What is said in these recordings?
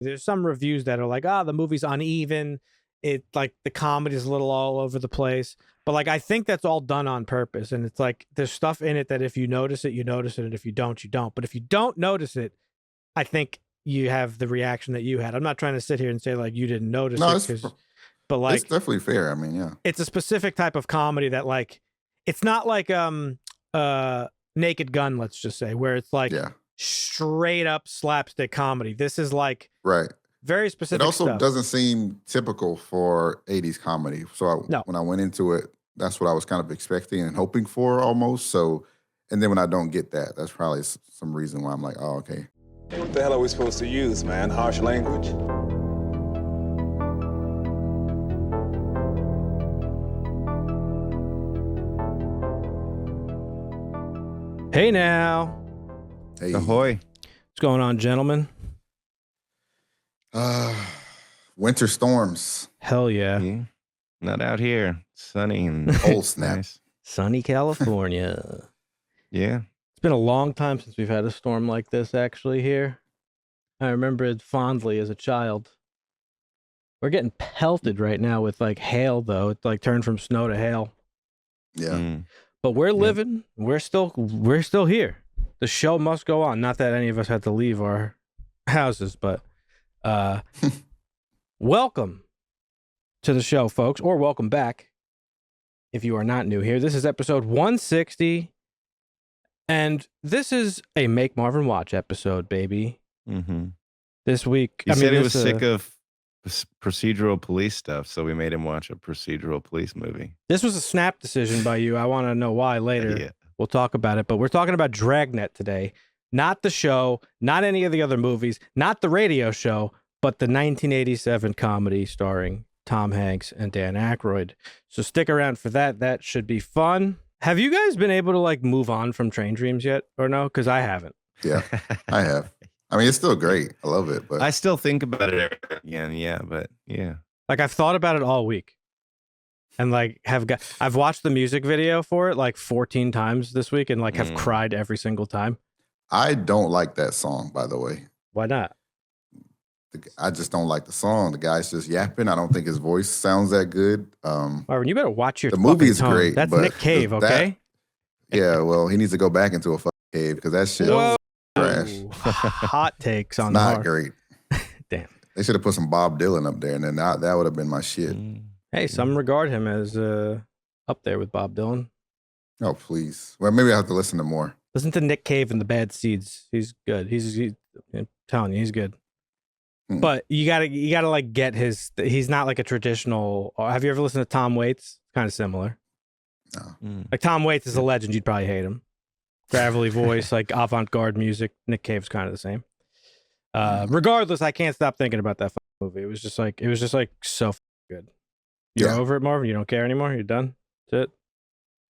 There's some reviews that are like, the movie's uneven. It like the comedy's a little all over the place. But like I think that's all done on purpose. And it's like there's stuff in it that if you notice it, you notice it. And if you don't, you don't. But if you don't notice it, I think you have the reaction that you had. I'm not trying to sit here and say like you didn't notice No, it, but like it's definitely fair. I mean, yeah. It's a specific type of comedy that like it's not like Naked Gun, let's just say, where it's like straight up slapstick comedy. This is like very specific. It also stuff. doesn't seem typical for 80s comedy. So when I went into it, that's what I was kind of expecting and hoping for almost. So, and then when I don't get that, that's probably some reason why I'm like, oh, okay. What the hell are we supposed to use, man? Harsh language? Hey now. Hey. Ahoy. What's going on, gentlemen? Winter storms. Hell yeah. Not out here. Sunny and cold snap. Nice. Sunny California. Yeah. It's been a long time since we've had a storm like this actually here. I remember it fondly as a child. We're getting pelted right now with like hail though. It's like turned from snow to hail. Yeah. But we're living. We're still here. The show must go on. Not that any of us had to leave our houses, but welcome to the show, folks, or welcome back if you are not new here. This is episode 160, and this is a Make Marvin Watch episode, baby. Mm-hmm. This week, he said he was sick of procedural police stuff, so we made him watch a procedural police movie. This was a snap decision by you. I want to know why later. Yeah. We'll talk about it, but we're talking about Dragnet today. Not the show, not any of the other movies, not the radio show, but the 1987 comedy starring Tom Hanks and Dan Aykroyd. So stick around for that. That should be fun. Have you guys been able to like move on from Train Dreams yet or no? Because I haven't. Yeah, I have. I mean, it's still great. I love it, but I still think about it again. Yeah, but yeah. Like I've thought about it all week. And like I've watched the music video for it like 14 times this week and like have cried every single time. I don't like that song, by the way. Why not? I just don't like the song. The guy's just yapping. I don't think his voice sounds that good. Marvin, you better watch your. The movie is tone. great. That's Nick Cave, okay? Yeah, well, he needs to go back into a fucking cave because that shit is trash. Hot takes on not great. Damn. They should have put some Bob Dylan up there, and then that would have been my shit. Hey, some regard him as up there with Bob Dylan. Oh, please. Well, maybe I have to listen to more. Listen to Nick Cave and the Bad Seeds. He's good. I'm telling you, he's good. But you gotta like get his. He's not like a traditional. Have you ever listened to Tom Waits? Kind of similar. No. Like Tom Waits is a legend. You'd probably hate him. Gravelly voice, like avant-garde music. Nick Cave's kind of the same. Regardless, I can't stop thinking about that movie. It was just like so good. You're over it, Marvin? You don't care anymore? You're done? That's it?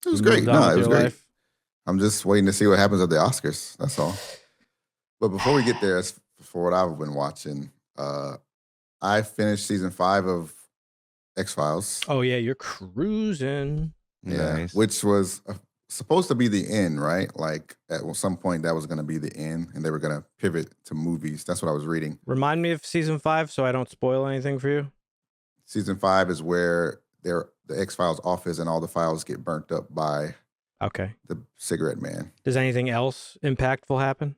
It was great. No, it was great. I'm just waiting to see what happens at the Oscars. That's all. But before we get there, as for what I've been watching, I finished season 5 of X-Files. Oh, yeah, you're cruising. Yeah, nice. Which was supposed to be the end, right? Like at some point that was going to be the end, and they were going to pivot to movies. That's what I was reading. Remind me of season 5 so I don't spoil anything for you. Season 5 is where the X-Files office and all the files get burnt up by the cigarette man. Does anything else impactful happen?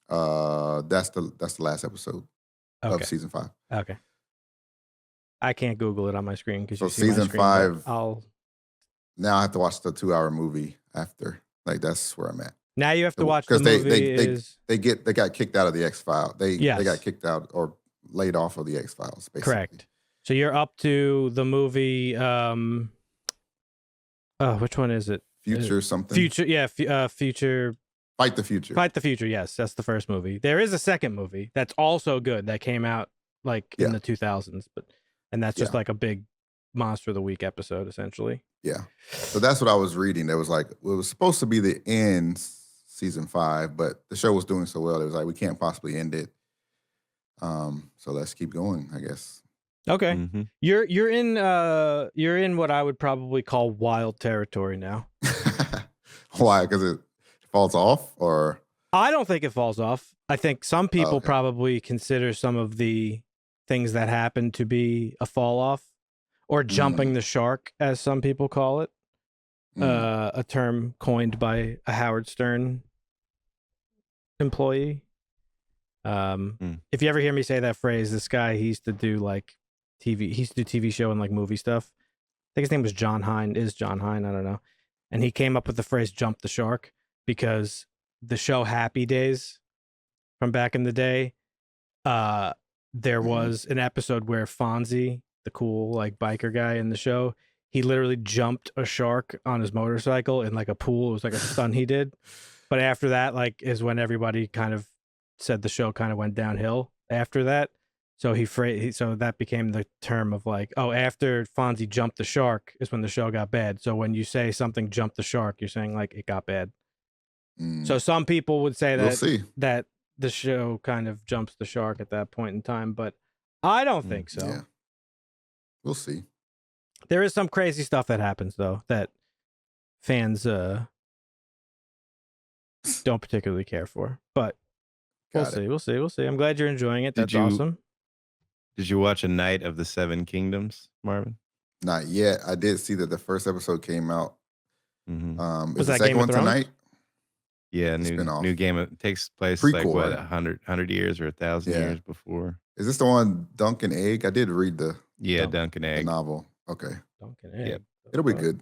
That's the last episode of season 5. Okay. I can't Google it on my screen because so season 5. Now I have to watch the 2-hour movie after. Like that's where I'm at. Now you have to watch the movie. They got kicked out of the X-Files. They got kicked out or laid off of the X-Files, basically. Correct. So you're up to the movie. Which one is it? Future something. Future, yeah. Future. Fight the Future. Fight the Future. Yes, that's the first movie. There is a second movie that's also good that came out like in the 2000s, and that's just like a big Monster of the Week episode, essentially. Yeah. So that's what I was reading. It was like it was supposed to be the end, season 5, but the show was doing so well. It was like we can't possibly end it. So let's keep going, I guess. Okay. Mm-hmm. You're in what I would probably call wild territory now. Why? Because it falls off, or I don't think it falls off. I think some people Okay. probably consider some of the things that happen to be a fall off or jumping the shark, as some people call it, a term coined by a Howard Stern employee. If you ever hear me say that phrase, this guy, he used to do like TV. He used to do TV show and like movie stuff. I think his name was John Hine. Is John Hine? I don't know. And he came up with the phrase "jump the shark" because the show Happy Days from back in the day, there was an episode where Fonzie, the cool like biker guy in the show, he literally jumped a shark on his motorcycle in like a pool. It was like a stunt he did. But after that, like, is when everybody kind of said the show kind of went downhill after that. So so that became the term of like, oh, after Fonzie jumped the shark is when the show got bad. So when you say something jumped the shark, you're saying like it got bad. So some people would say that the show kind of jumps the shark at that point in time, but I don't think so. Yeah. We'll see. There is some crazy stuff that happens though that fans don't particularly care for, but we'll see. I'm glad you're enjoying it. That's awesome. Did you watch A Night of the Seven Kingdoms, Marvin? Not yet. I did see that the first episode came out. Was is the that second Game of one Thrones? tonight? Yeah, new game. It takes place like Prequel, what, right? 100 years or 1,000 years before. Is this the one Duncan Egg? I did read the Duncan Egg novel. Okay, Duncan Egg. Yep. It'll be good.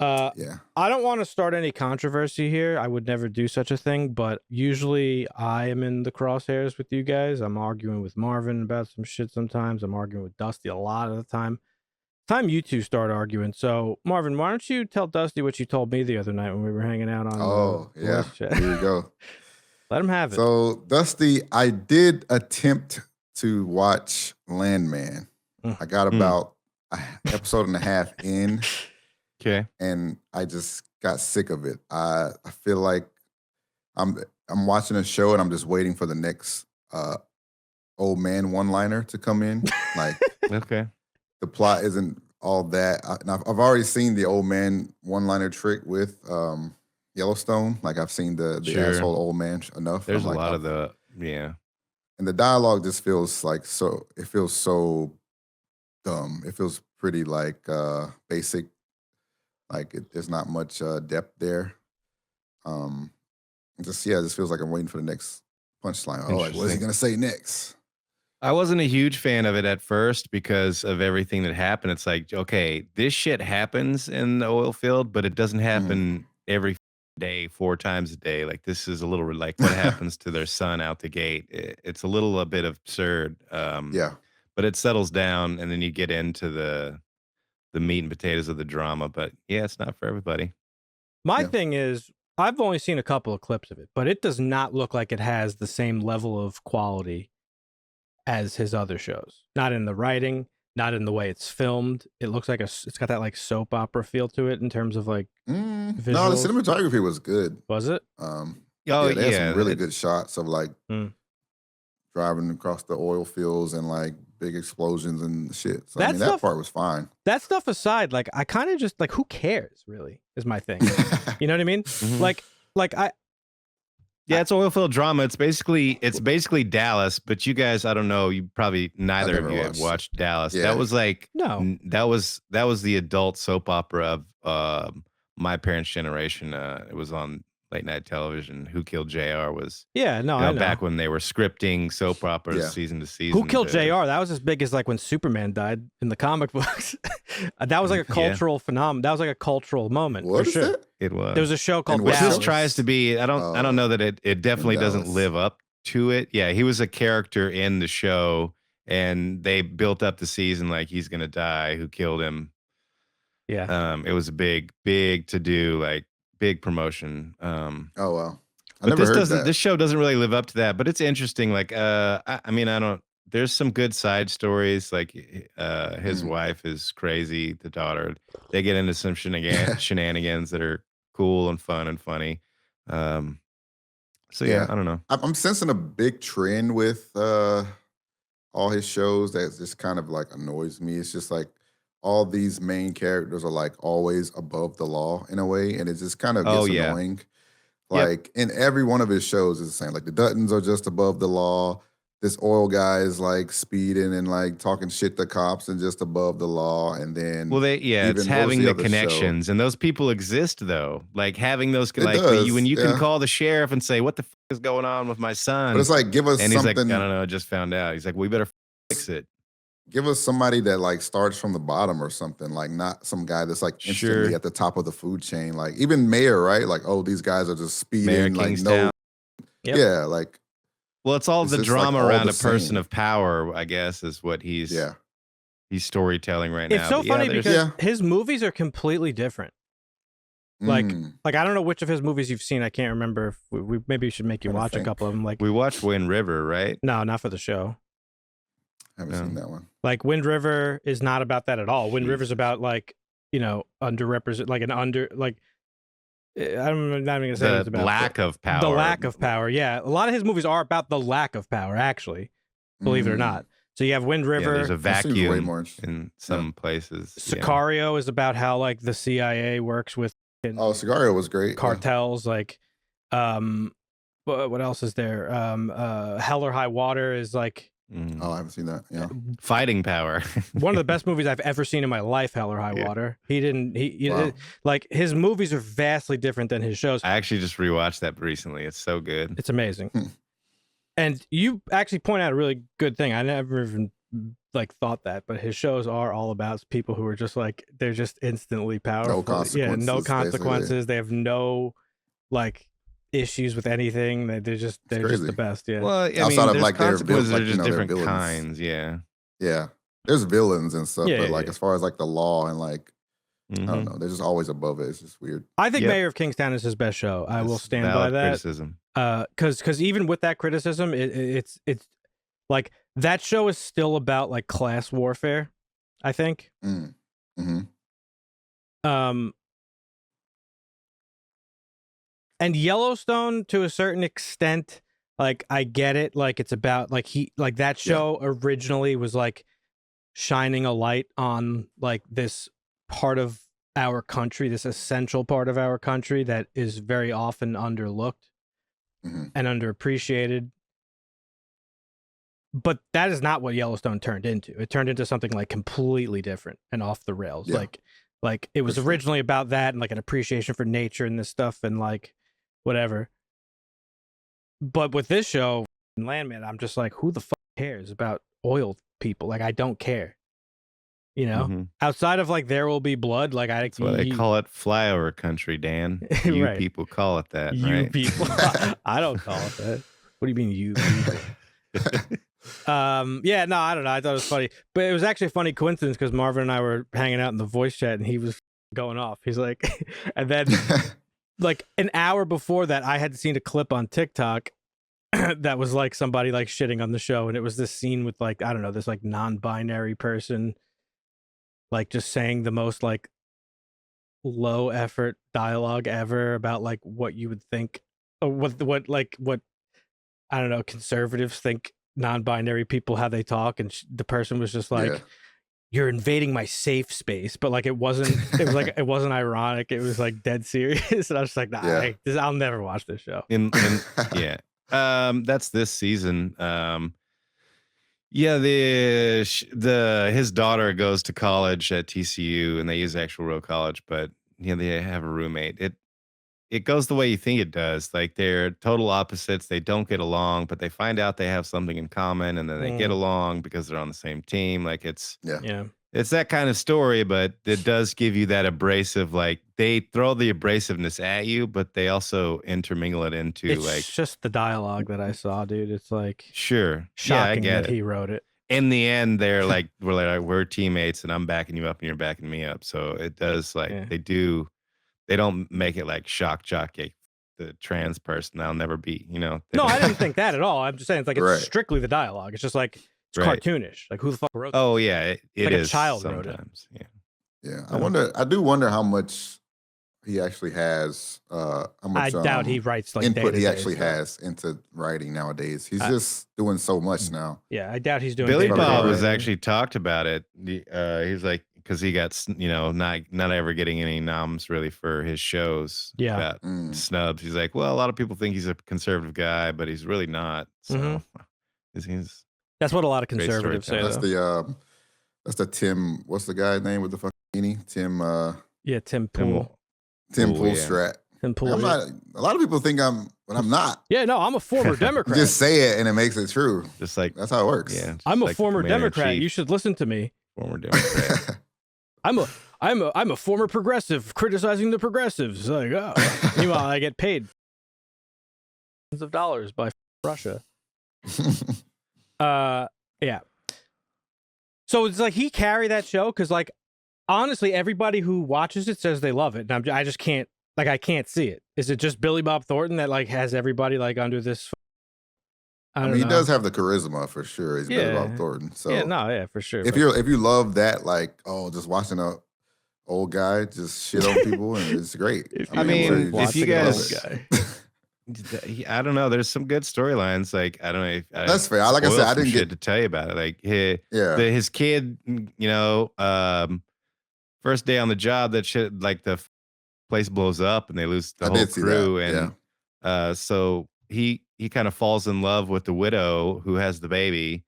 Yeah. I don't want to start any controversy here. I would never do such a thing, but usually I am in the crosshairs with you guys. I'm arguing with Marvin about some shit sometimes. I'm arguing with Dusty a lot of the time. Time you two start arguing. So, Marvin, why don't you tell Dusty what you told me the other night when we were hanging out on voice chat? Here we go. Let him have it. So, Dusty, I did attempt to watch Landman. I got about an episode and a half in. Okay. And I just got sick of it. I feel like I'm watching a show and I'm just waiting for the next old man one-liner to come in. Like, okay. The plot isn't all that. I've already seen the old man one-liner trick with Yellowstone. Like, I've seen the asshole old man enough. There's a lot of the, And the dialogue just feels like it feels so dumb. It feels pretty like basic. Like there's not much depth there. It just feels like I'm waiting for the next punchline. Oh, like, what is he gonna say next? I wasn't a huge fan of it at first because of everything that happened. It's like, okay, this shit happens in the oil field, but it doesn't happen every day, 4 times a day. Like, this is a little like what happens to their son out the gate. It's a bit absurd. But it settles down, and then you get into the meat and potatoes of the drama. But yeah, it's not for everybody. My thing is, I've only seen a couple of clips of it, but it does not look like it has the same level of quality as his other shows. Not in the writing, not in the way it's filmed. It looks like it's got that like soap opera feel to it in terms of like visuals. No, the cinematography was good. Was it? They had some really good shots of like driving across the oil fields and like big explosions and shit. So that part was fine. That stuff aside, like I kind of just like, who cares really is my thing. You know what I mean? It's oil field drama. It's basically Dallas, but you guys, I don't know, you probably neither of you have watched Dallas. Yeah. That was like that was the adult soap opera of my parents' generation. It was on late night television. Who Killed JR was I know. Back when they were scripting soap operas season to season. Who Killed JR? That was as big as like when Superman died in the comic books. That was like a cultural phenomenon. That was like a cultural moment. What for is sure. that? It was. There was a show called Which Dallas. this tries to be. I don't know that it definitely doesn't live up to it. Yeah, he was a character in the show, and they built up the season like he's gonna die. Who killed him? Yeah. It was a big to do, like big promotion. Oh wow. But this show doesn't really live up to that. But it's interesting. Like I mean, I don't. There's some good side stories. Like his wife is crazy. The daughter, they get into some shenanigans that are cool and fun and funny. So I don't know. I'm sensing a big trend with all his shows that just kind of like annoys me. It's just like all these main characters are like always above the law in a way, and it just kind of gets annoying. Like in every one of his shows is the same. Like the Duttons are just above the law. This oil guy is like speeding and like talking shit to cops and just above the law. And then it's having the connections, and those people exist though. Like having those when you can call the sheriff and say, "What the fuck is going on with my son?" But it's like, give us and something. He's like, "I don't know, I just found out." He's like, "We better fix it." Give us somebody that like starts from the bottom or something, like not some guy that's like instantly at the top of the food chain. Like even Mayor, right? Like, oh, these guys are just speeding, like like. Well, it's all the drama around a person of power, I guess, is what he's storytelling right now. It's so funny because his movies are completely different. Like I don't know which of his movies you've seen. I can't remember. If we maybe we should make you watch a couple of them. Like we watched Wind River, right? No, not for the show. I haven't seen that one. Like Wind River is not about that at all. Wind River's about like, underrepresented, like I'm not even gonna say it's about lack of power. The lack of power. Yeah, a lot of his movies are about the lack of power. Actually, believe it or not. So you have Wind River. There's a vacuum in some places. Sicario is about how like the CIA works with. Sicario was great. Cartels, like, what else is there? Hell or High Water is like. Oh, I haven't seen that. Yeah, fighting power. One of the best movies I've ever seen in my life. Hell or High Water. Like his movies are vastly different than his shows. I actually just rewatched that recently. It's so good. It's amazing. And you actually point out a really good thing. I never even like thought that, but his shows are all about people who are just like they're just instantly powerful. No consequences. No consequences. Basically. They have no like issues with anything. They're just the best. Yeah. Well, outside of like their villains, are just different kinds. Yeah. Yeah. There's villains and stuff, but like as far as like the law and like I don't know, they're just always above it. It's just weird. I think Mayor of Kingstown is his best show. I will stand by that. Criticism. Because even with that criticism, it's like that show is still about like class warfare. I think. And Yellowstone, to a certain extent, like I get it. Like it's about like that show originally was like shining a light on like this part of our country, this essential part of our country that is very often underlooked and underappreciated. But that is not what Yellowstone turned into. It turned into something like completely different and off the rails. Yeah. Like it was originally about that and like an appreciation for nature and this stuff and like whatever. But with this show, Landman, I'm just like, who the fuck cares about oil people? Like, I don't care. Outside of like There Will Be Blood, like That's why they call it flyover country, Dan. You people call it that. You people. I don't call it that. What do you mean, you people? No, I don't know. I thought it was funny, but it was actually a funny coincidence because Marvin and I were hanging out in the voice chat and he was going off. He's like, and then like an hour before that, I had seen a clip on TikTok that was like somebody like shitting on the show. And it was this scene with like, I don't know, this like non-binary person, like just saying the most like low effort dialogue ever about like what you would think, or what I don't know, conservatives think non-binary people, how they talk. And the person was just like, you're invading my safe space, but like it wasn't ironic. It was like dead serious. And I was just like, nah, I'll never watch this show. That's this season. His daughter goes to college at TCU and they use actual real college, but they have a roommate. It goes the way you think it does. Like they're total opposites. They don't get along, but they find out they have something in common and then they get along because they're on the same team. Like it's that kind of story, but it does give you that abrasive, like they throw the abrasiveness at you, but they also intermingle it into it's just the dialogue that I saw, dude. It's like shocking I get that he wrote it. In the end, they're like, we're teammates and I'm backing you up and you're backing me up. So it does they don't make it like shock jockey the trans person. I'll never be, No, I didn't think that at all. I'm just saying it's like it's strictly the dialogue. It's just like it's cartoonish. Like who the fuck wrote that? Oh yeah, it like is. A child sometimes. wrote it. Yeah. I do wonder how much he actually has. How much I doubt he writes like input he actually has into writing nowadays. He's just doing so much now. Yeah, I doubt he's doing. Billy Bob has actually talked about it. He's like, because he got not ever getting any noms really for his shows. Yeah. Got snubs. He's like, well, a lot of people think he's a conservative guy, but he's really not. So he's that's what a lot of conservatives say. That's the Tim. What's the guy's name with the fucking beanie? Tim. Tim Pool. Tim Poolstrat. Tim Pool. I'm not. A lot of people think but I'm not. Yeah, no, I'm a former Democrat. Just say it and it makes it true. Just like that's how it works. Yeah, I'm a former Democrat. You should listen to me. Former Democrat. I'm a former progressive criticizing the progressives. Like, meanwhile, I get paid millions of dollars by Russia. Yeah. So it's like he carried that show because, like, honestly, everybody who watches it says they love it, and I just can't. Like, I can't see it. Is it just Billy Bob Thornton that like has everybody like under this? I mean, he does have the charisma for sure. He's Billy Bob Thornton. So for sure. If you love that, like, just watching a old guy just shit on people, and it's great. If you guys, I don't know. There's some good storylines. Like, I don't know. That's fair. Like I said, I didn't get to tell you about it. Like, his kid, first day on the job, that shit, like the place blows up and they lose the whole crew, and so he kind of falls in love with the widow who has the baby,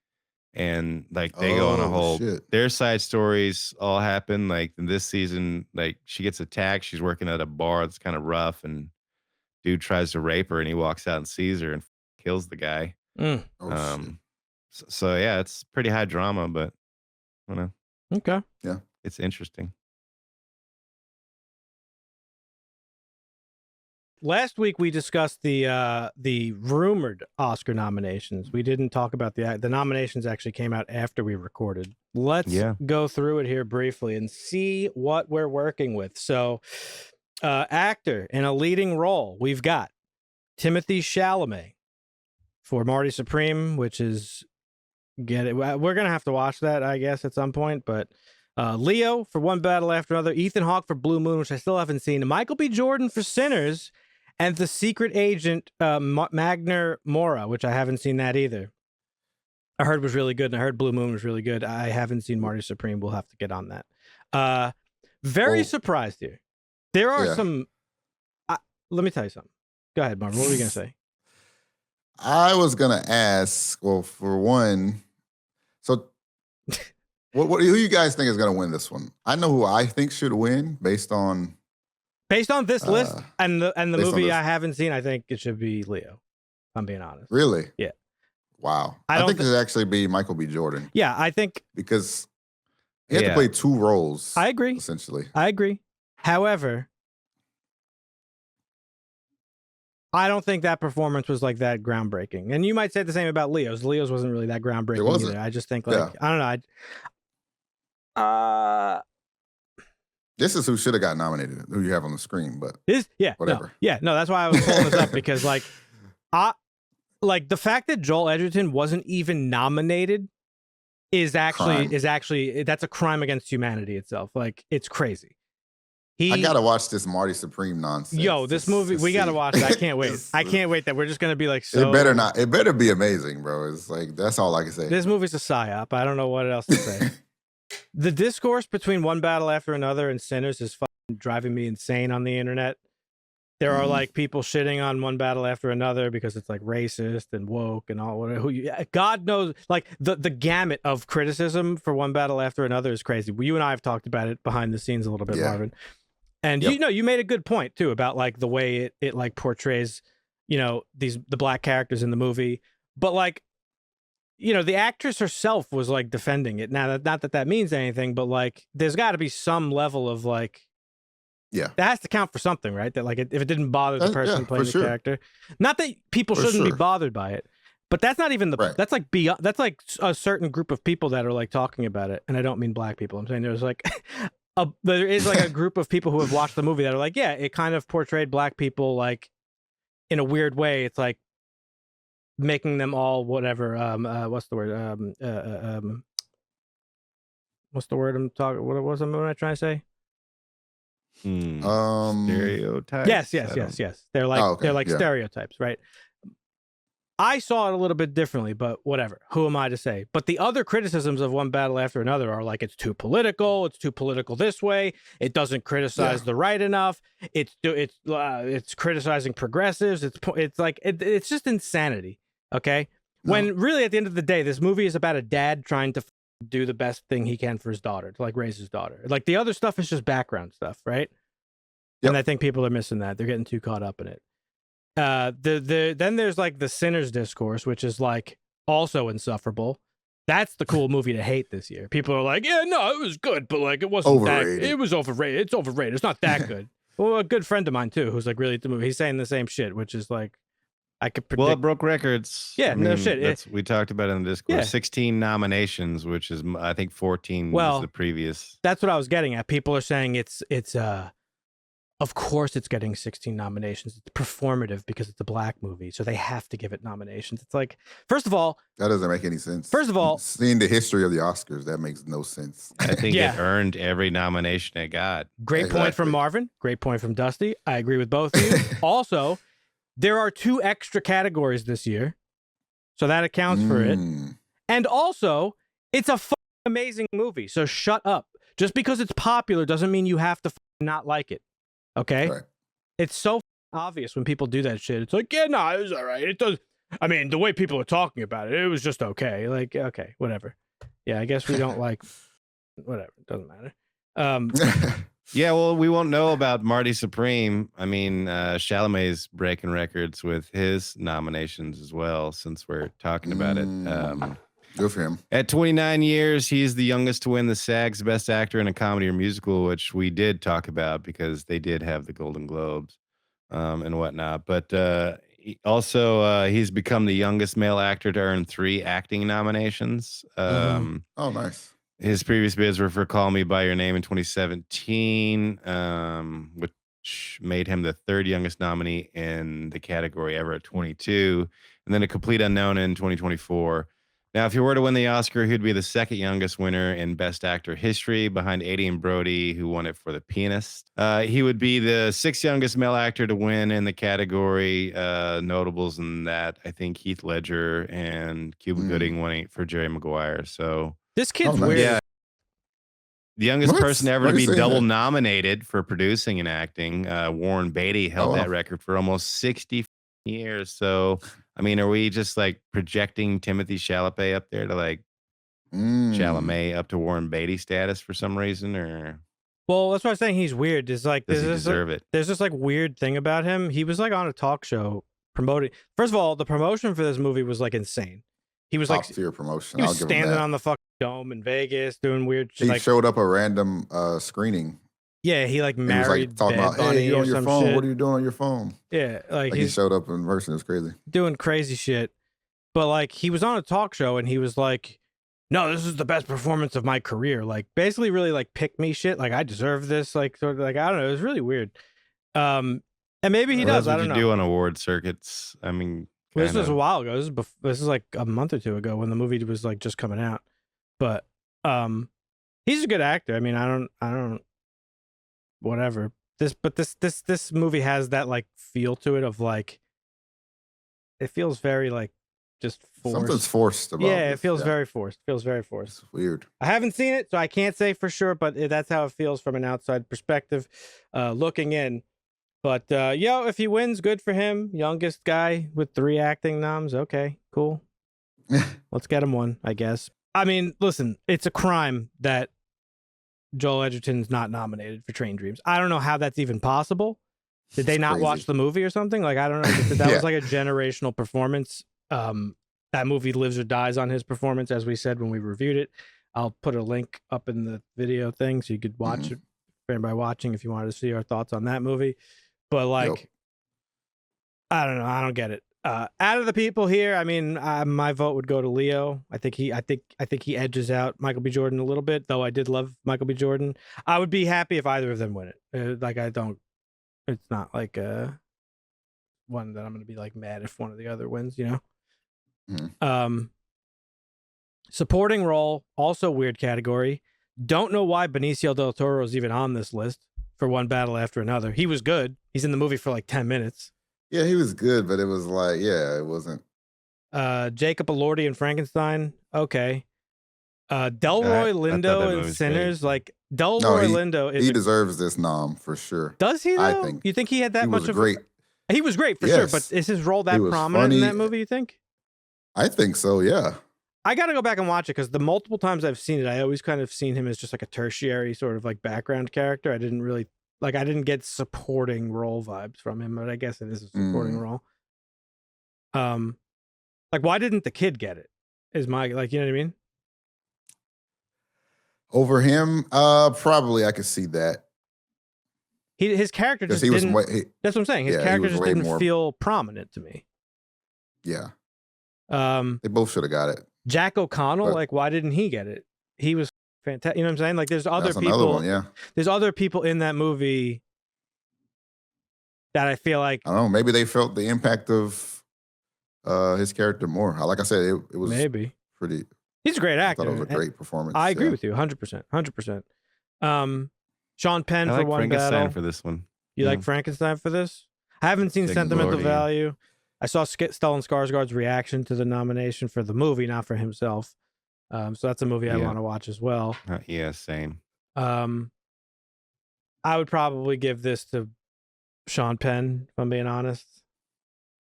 and like they go on a whole their side stories all happen. Like in this season, like she gets attacked, she's working at a bar that's kind of rough, and dude tries to rape her, and he walks out and sees her and kills the guy. So yeah, it's pretty high drama, but I don't know. Okay. Yeah, it's interesting. Last week we discussed the rumored Oscar nominations. We didn't talk about the nominations. Actually came out after we recorded. Let's go through it here briefly and see what we're working with. So, actor in a leading role, we've got Timothée Chalamet for Marty Supreme, which is we're gonna have to watch that, I guess, at some point, but. Leo for One Battle After Another, Ethan Hawke for Blue Moon, which I still haven't seen, Michael B. Jordan for Sinners, and The Secret Agent, Magner Mora, which I haven't seen that either. I heard was really good, and I heard Blue Moon was really good. I haven't seen Marty Supreme. We'll have to get on that. Very surprised here. There are some... let me tell you something. Go ahead, Marvin. What were you going to say? I was going to ask, well, for one, so... Who you guys think is going to win this one? I know who I think should win based on this list and the movie I haven't seen. I think it should be Leo. If I'm being honest. Really? Yeah. Wow. I think it should actually be Michael B. Jordan. Yeah, I think because he had to play two roles. I agree. Essentially, I agree. However, I don't think that performance was like that groundbreaking. And you might say the same about Leo's. Leo's wasn't really that groundbreaking either. I just think I don't know. This is who should have got nominated. Who you have on the screen, but whatever. No, that's why I was pulling this up because like the fact that Joel Edgerton wasn't even nominated is actually that's a crime against humanity itself. Like, it's crazy. I gotta watch this Marty Supreme nonsense. Yo, this movie, we gotta watch it. I can't wait. I can't wait that we're just gonna be like, so. It better be amazing, bro. It's like, that's all I can say. This movie's a psyop. I don't know what else to say. The discourse between One Battle After Another and Sinners is fucking driving me insane on the internet. There are like people shitting on One Battle After Another because it's like racist and woke and all whatever. God knows, like the gamut of criticism for One Battle After Another is crazy. You and I have talked about it behind the scenes a little bit, Marvin. And you made a good point too about like the way it like portrays, the black characters in the movie. But like, the actress herself was like defending it. Now, not that means anything, but like, there's got to be some level of like, that has to count for something, right? That like, if it didn't bother the person playing the character, not that people shouldn't be bothered by it, but that's not even that's like beyond. That's like a certain group of people that are like talking about it, and I don't mean black people. I'm saying there's like. There is like a group of people who have watched the movie that are like, yeah, it kind of portrayed black people like in a weird way. It's like making them all whatever. What's the word? What's the word I'm talking? What am I trying to say? Stereotypes. Yes. They're like stereotypes, right? I saw it a little bit differently, but whatever. Who am I to say? But the other criticisms of One Battle After Another are like, it's too political. It's too political this way. It doesn't criticize the right enough. It's criticizing progressives. It's just insanity. Okay. No. When really at the end of the day, this movie is about a dad trying to do the best thing he can for his daughter, to like raise his daughter. Like the other stuff is just background stuff, right? Yep. And I think people are missing that. They're getting too caught up in it. Then there's like the Sinners discourse, which is like also insufferable. That's the cool movie to hate this year. People are like, yeah, no, it was good, but like it wasn't overrated. It was overrated. It's overrated. It's not that good. Well, a good friend of mine too, who's like really at the movie, he's saying the same shit, which is like, I could predict. Well, it broke records. Yeah, no shit. We talked about it in the Discord. Yeah. 16 nominations, which is I think 14 was the previous. That's what I was getting at. People are saying it's of course it's getting 16 nominations. It's performative because it's a black movie, so they have to give it nominations. It's like, first of all, that doesn't make any sense. First of all, seeing the history of the Oscars, that makes no sense. I think it earned every nomination it got. Great point from Marvin. Great point from Dusty. I agree with both of you. Also, there are 2 extra categories this year, so that accounts for it. And also, it's a amazing movie, so shut up. Just because it's popular doesn't mean you have to not like it. Okay, right. It's so obvious when people do that shit. It's like, yeah, no, it was all right. It does. I mean, the way people are talking about it, it was just okay. Like, okay, whatever. Yeah, I guess we don't like whatever. It doesn't matter. Yeah, well, we won't know about Marty Supreme. I mean, Chalamet's breaking records with his nominations as well, since we're talking about it. Good for him. At 29 years, he's the youngest to win the SAG's Best Actor in a Comedy or Musical, which we did talk about because they did have the Golden Globes and whatnot. But he's become the youngest male actor to earn 3 acting nominations. Oh, nice. His previous bids were for Call Me By Your Name in 2017, which made him the 3rd youngest nominee in the category ever at 22, and then a complete unknown in 2024. Now, if he were to win the Oscar, he'd be the 2nd youngest winner in Best Actor history, behind Adrien Brody, who won it for The Pianist. He would be the 6th youngest male actor to win in the category. Notables in that, I think Heath Ledger and Cuba Gooding won it for Jerry Maguire. So this kid's weird. Yeah. The youngest person ever to be double nominated for producing and acting, Warren Beatty, held that record for almost 60 years. So, I mean, are we just like projecting Timothy Chalamet up there to like Chalamet up to Warren Beatty status for some reason? Or well, that's why I'm saying he's weird. There's like does he deserve it? There's this like weird thing about him. He was like on a talk show promoting. First of all, the promotion for this movie was like insane. He was top like tier promotion. He was standing on the fucking dome in Vegas doing weird shit. He showed up a random screening. Yeah, he like married. He was like talking about, hey, you on your phone? Shit. What are you doing on your phone? Yeah, like he showed up in person. It was crazy. Doing crazy shit. But like he was on a talk show and he was like, no, this is the best performance of my career. Like basically really like pick me shit. Like I deserve this. Like sort of like, I don't know. It was really weird. And maybe he does. That's I don't know. Do on award circuits. I mean, this was a while ago. This is like a month or 2 ago when the movie was like just coming out. But he's a good actor. I mean, I don't whatever. This movie has that like feel to it of like it feels very like just forced. Something's forced about it. Yeah, it feels very forced. Feels very forced. It's weird. I haven't seen it, so I can't say for sure, but that's how it feels from an outside perspective, looking in. But if he wins, good for him. Youngest guy with 3 acting noms. Okay, cool. Let's get him one, I guess. I mean, listen, it's a crime that Joel Edgerton's not nominated for Train Dreams. I don't know how that's even possible. Did they not watch the movie or something? Like, I don't know. That was like a generational performance. That movie lives or dies on his performance, as we said when we reviewed it. I'll put a link up in the video thing so you could watch it for anybody watching if you wanted to see our thoughts on that movie. But like, I don't know. I don't get it. Out of the people here, I mean, my vote would go to Leo. I think he edges out Michael B. Jordan a little bit, though I did love Michael B. Jordan. I would be happy if either of them win it. It's not like one that I'm going to be like mad if one or the other wins, you know? Supporting role, also weird category. Don't know why Benicio del Toro is even on this list for One Battle After Another. He was good. He's in the movie for like 10 minutes. Yeah, he was good, but it was like, it wasn't Jacob Elordi in Frankenstein. Okay. Delroy Lindo in Sinners. Like Delroy Lindo is he deserves this nom for sure. Does he though? I think. You think he had that much of great. He was great for sure, but is his role that prominent in that movie, you think? I think so, yeah. I got to go back and watch it because the multiple times I've seen it, I always kind of seen him as just like a tertiary sort of like background character. I didn't really I didn't get supporting role vibes from him, but I guess it is a supporting role. Like why didn't the kid get it? Is my you know what I mean? Over him, probably I could see that. His character just didn't. That's what I'm saying. His character just didn't feel prominent to me. Yeah. They both should have got it. Jack O'Connell, like, why didn't he get it? He was fantastic. You know what I'm saying? Like, there's other people. One, yeah. There's other people in that movie that I feel like. I don't know. Maybe they felt the impact of his character more. Like I said, it was maybe pretty. He's a great actor. I thought it was a great performance. I agree with you, 100%, 100%. Sean Penn for One Battle. For this one. You like Frankenstein for this? I haven't seen Sentimental Value. I saw Stellan Skarsgård's reaction to the nomination for the movie, not for himself. So that's a movie I want to watch as well. Yeah, same. I would probably give this to Sean Penn, if I'm being honest.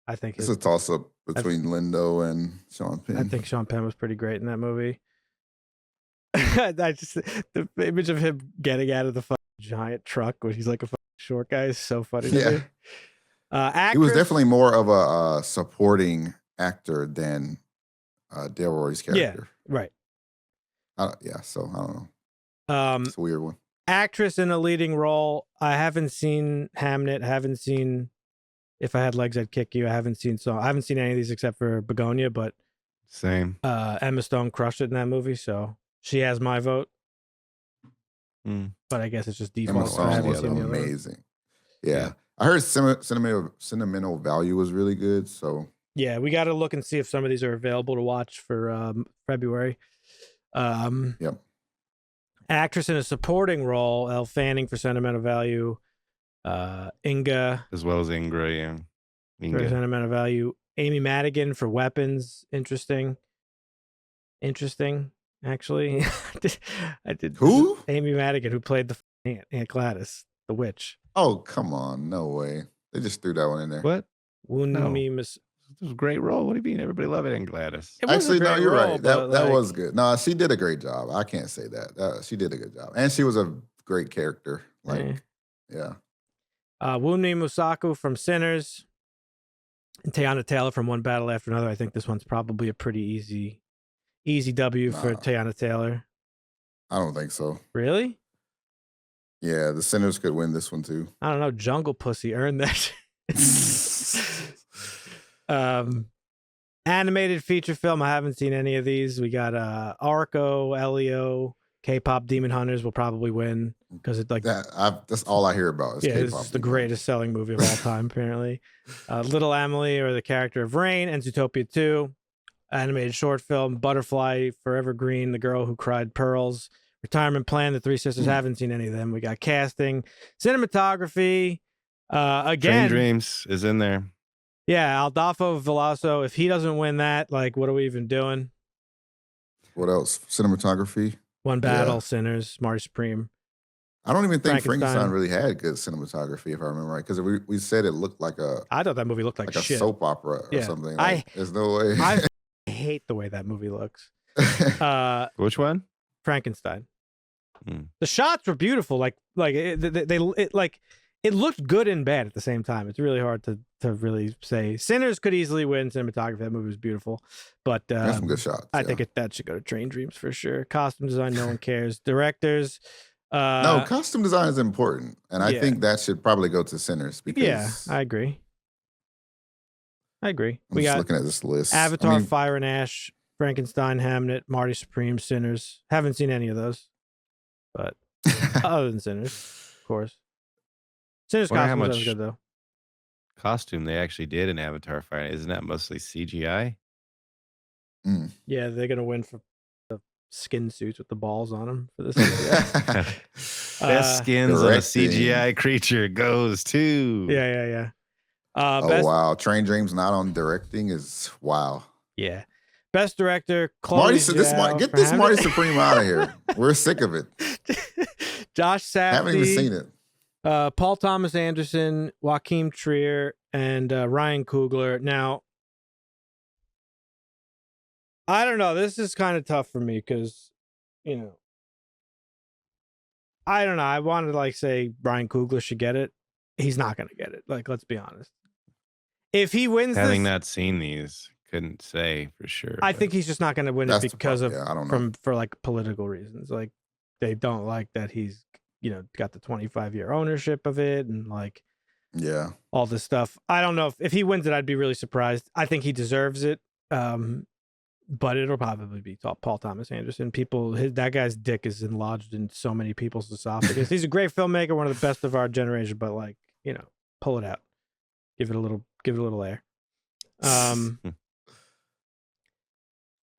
I think it's a toss-up between Lindo and Sean Penn. I think Sean Penn was pretty great in that movie. The image of him getting out of the giant truck when he's like a short guy is so funny to me. He was definitely more of a supporting actor than Delroy's character. Yeah, right. So I don't know. It's a weird one. Actress in a leading role. I haven't seen Hamnet. Haven't seen If I Had Legs, I'd Kick You. I haven't seen any of these except for Begonia, but same. Emma Stone crushed it in that movie, so she has my vote. But I guess it's just default. Emma Stone was amazing. Yeah. I heard Sentimental Value was really good. So yeah, we got to look and see if some of these are available to watch for February. Yep. Actress in a supporting role: Elle Fanning for Sentimental Value, Inga as well as Ingra, yeah. For Sentimental Value, Amy Madigan for Weapons. Interesting. Actually, I did. Who? Amy Madigan, who played the Aunt Gladys, the witch. Oh, come on. No way. They just threw that one in there. What? This was a great role. What do you mean? Everybody loved it in Gladys. Actually, no, you're right. That was good. No, she did a great job. I can't say that. She did a good job. And she was a great character. Yeah. Wunmi Musaku from Sinners. And Teyana Taylor from One Battle After Another. I think this one's probably a pretty easy W for Teyana Taylor. I don't think so. Really? Yeah, the Sinners could win this one too. I don't know. Jungle Pussy earned that. Animated feature film. I haven't seen any of these. We got Arco, Elio, K-pop Demon Hunters will probably win because it's like that's all I hear about. Is K-pop. It's the greatest selling movie of all time. Apparently, Little Emily or the character of Rain and Zootopia 2. Animated short film, Butterfly, Forever Green, The Girl Who Cried Pearls, Retirement Plan, The Three Sisters. Haven't seen any of them. We got casting, cinematography. Again, Train Dreams is in there. Yeah, Adolfo Veloso. If he doesn't win that, like, what are we even doing? What else? Cinematography. One Battle, Sinners, Marty Supreme. I don't even think Frankenstein really had good cinematography, if I remember right, because we said it looked like I thought that movie looked like shit. A soap opera or something. There's no way. I hate the way that movie looks. Which one? Frankenstein. The shots were beautiful. It looked good and bad at the same time. It's really hard to really say. Sinners could easily win cinematography. That movie was beautiful, but there's some good shots. I think that should go to Train Dreams for sure. Costume design, no one cares. Directors. No, costume design is important, and I think that should probably go to Sinners. Because I agree. I'm just looking at this list. Avatar, Fire and Ash, Frankenstein, Hamnet, Marty Supreme, Sinners. Haven't seen any of those, but other than Sinners, of course. Sinners costume was good though. Costume they actually did in Avatar Fire. Isn't that mostly CGI? Yeah, they're gonna win for the skin suits with the balls on them for this. Best skins on a CGI creature goes to. Yeah. Wow, Train Dreams not on directing is wow. Yeah. Best director, Chloe Marty, Zhao get this for Marty Hamnet. Supreme out of here. Get this Marty Supreme out of here. We're sick of it. Josh Safdie. Haven't even seen it. Paul Thomas Anderson, Joaquin Trier, and Ryan Coogler. Now, I don't know. This is kind of tough for me because, you know, I don't know. I wanted to say Ryan Coogler should get it. He's not going to get it. Let's be honest. If he wins Having this, not seen these, couldn't say for sure. I think he's just not going to win it because of I don't know. for political reasons. They don't like that he's got the 25-year ownership of it and all this stuff. I don't know if he wins it, I'd be really surprised. I think he deserves it. But it'll probably be Paul Thomas Anderson. That guy's dick is enlarged in so many people's esophagus. He's a great filmmaker, one of the best of our generation. But pull it out, give it a little air.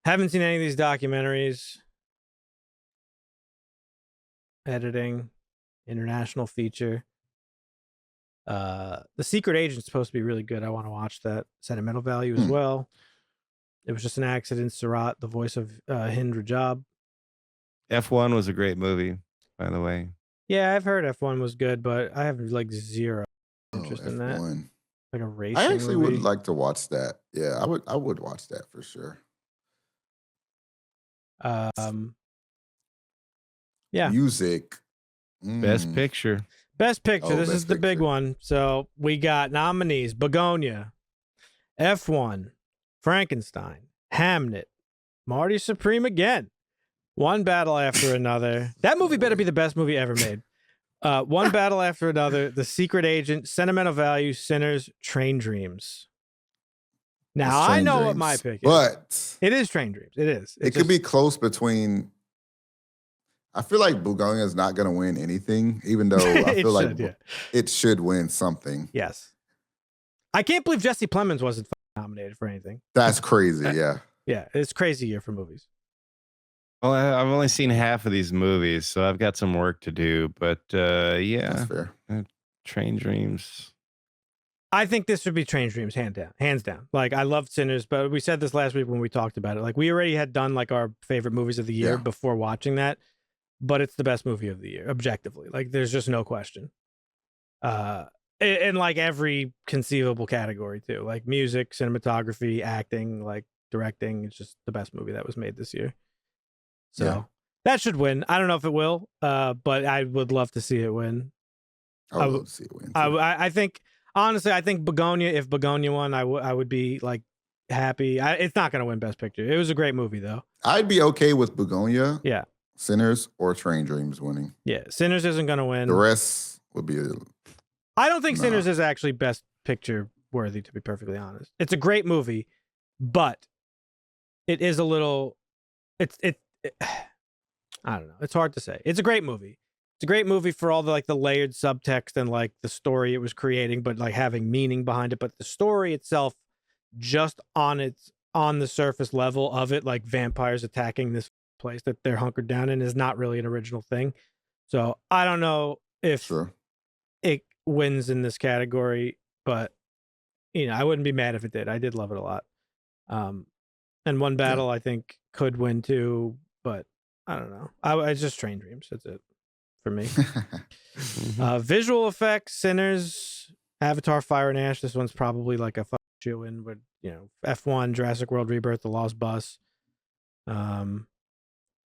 Haven't seen any of these documentaries. Editing, international feature. The Secret Agent's supposed to be really good. I want to watch that. Sentimental value as well. It was just an accident. Sarat, the voice of Hind Rajab. F1 was a great movie, by the way. Yeah, I've heard F1 was good, but I have zero interest in that. Like a racing I actually movie. would like to watch that. Yeah, I would watch that for sure. Yeah. Music. Best Picture. Best Picture. This Best is the big Picture. one. So we got nominees: Begonia, F1, Frankenstein, Hamnet, Marty Supreme again, One Battle After Another. That movie better be the best movie ever made. One Battle After Another, The Secret Agent, Sentimental Value, Sinners, Train Dreams. Now, I know what my pick is. But it is Train Dreams. It is. It could be close between. I feel like Begonia is not going to win anything, even though I feel like it should win something. Yes. I can't believe Jesse Plemons wasn't nominated for anything. That's crazy, yeah. Yeah, it's a crazy year for movies. Well, I've only seen half of these movies, so I've got some work to do. But yeah, that's fair. Train Dreams. I think this would be Train Dreams, hands down. I loved Sinners, but we said this last week when we talked about it. We already had done our favorite movies of the year before watching that, but it's the best movie of the year, objectively. There's just no question. In every conceivable category too, music, cinematography, acting, directing. It's just the best movie that was made this year. So that should win. I don't know if it will, but I would love to see it win. I would love to see it win. I think, honestly, Begonia, if Begonia won, I would be happy. It's not going to win Best Picture. It was a great movie though. I'd be okay with Begonia. Yeah. Sinners or Train Dreams winning. Yeah. Sinners isn't going to win. The rest would be I don't think Sinners is actually Best Picture worthy, to be perfectly honest. It's a great movie, but it is a little. I don't know. It's hard to say. It's a great movie. It's a great movie for all the layered subtext and the story it was creating, but having meaning behind it. But the story itself, just on the surface level of it, vampires attacking this place that they're hunkered down in, is not really an original thing. So I don't know if it wins in this category, but I wouldn't be mad if it did. I did love it a lot. And One Battle I think could win too, but I don't know. It's just Train Dreams. That's it for me. Visual effects: Sinners, Avatar, Fire and Ash. This one's probably a shoe in, but F1, Jurassic World Rebirth, The Lost Bus.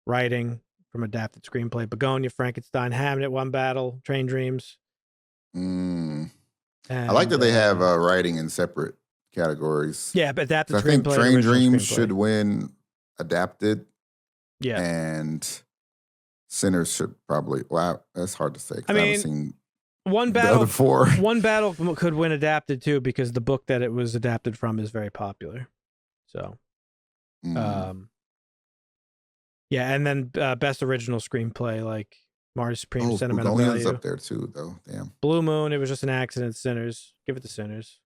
Writing from adapted screenplay: Begonia, Frankenstein, Hamnet, One Battle, Train Dreams. I like that they have writing in separate categories. Yeah, but adapted screenplay. I think Train Dreams screenplay should win adapted. Yeah, and Sinners should probably. Wow, that's hard to say. I haven't seen One Battle. The other four. One Battle could win adapted too, because the book that it was adapted from is very popular. So, yeah, and then best original screenplay, Marty Supreme, Sentimental Begonia's Value. up there too, though. Damn. Blue Moon. It was just an accident. Sinners. Give it to Sinners.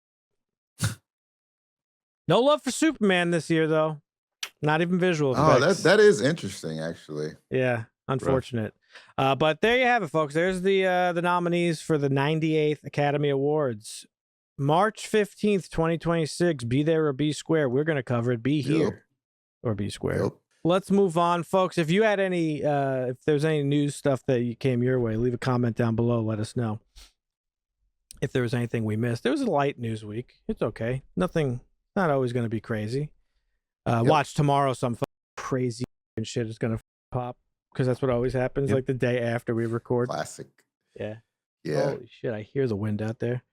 No love for Superman this year, though. Not even visual effects. That is interesting, actually. Yeah, unfortunate. But there you have it, folks. There's the nominees for the 98th Academy Awards. March 15th, 2026. Be there or be square. We're going to cover it. Be here or be square. Yep. Let's move on, folks. If you had any, if there's any news stuff that came your way, leave a comment down below. Let us know if there was anything we missed. There was a light news week. It's okay. Nothing, not always going to be crazy. Watch tomorrow, some crazy shit is going to pop because that's what always happens, like the day after we record. Classic. Yeah. Yeah. Holy shit, I hear the wind out there.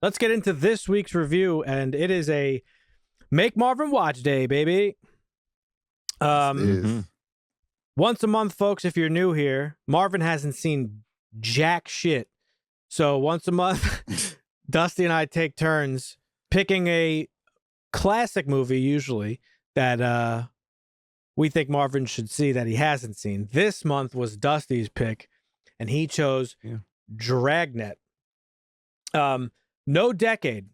Let's get into this week's review, and it is a Make Marvin Watch Day, baby. Once a month, folks, if you're new here, Marvin hasn't seen jack shit. So once a month, Dusty and I take turns picking a classic movie, usually, that we think Marvin should see that he hasn't seen. This month was Dusty's pick, and he chose Dragnet. No decade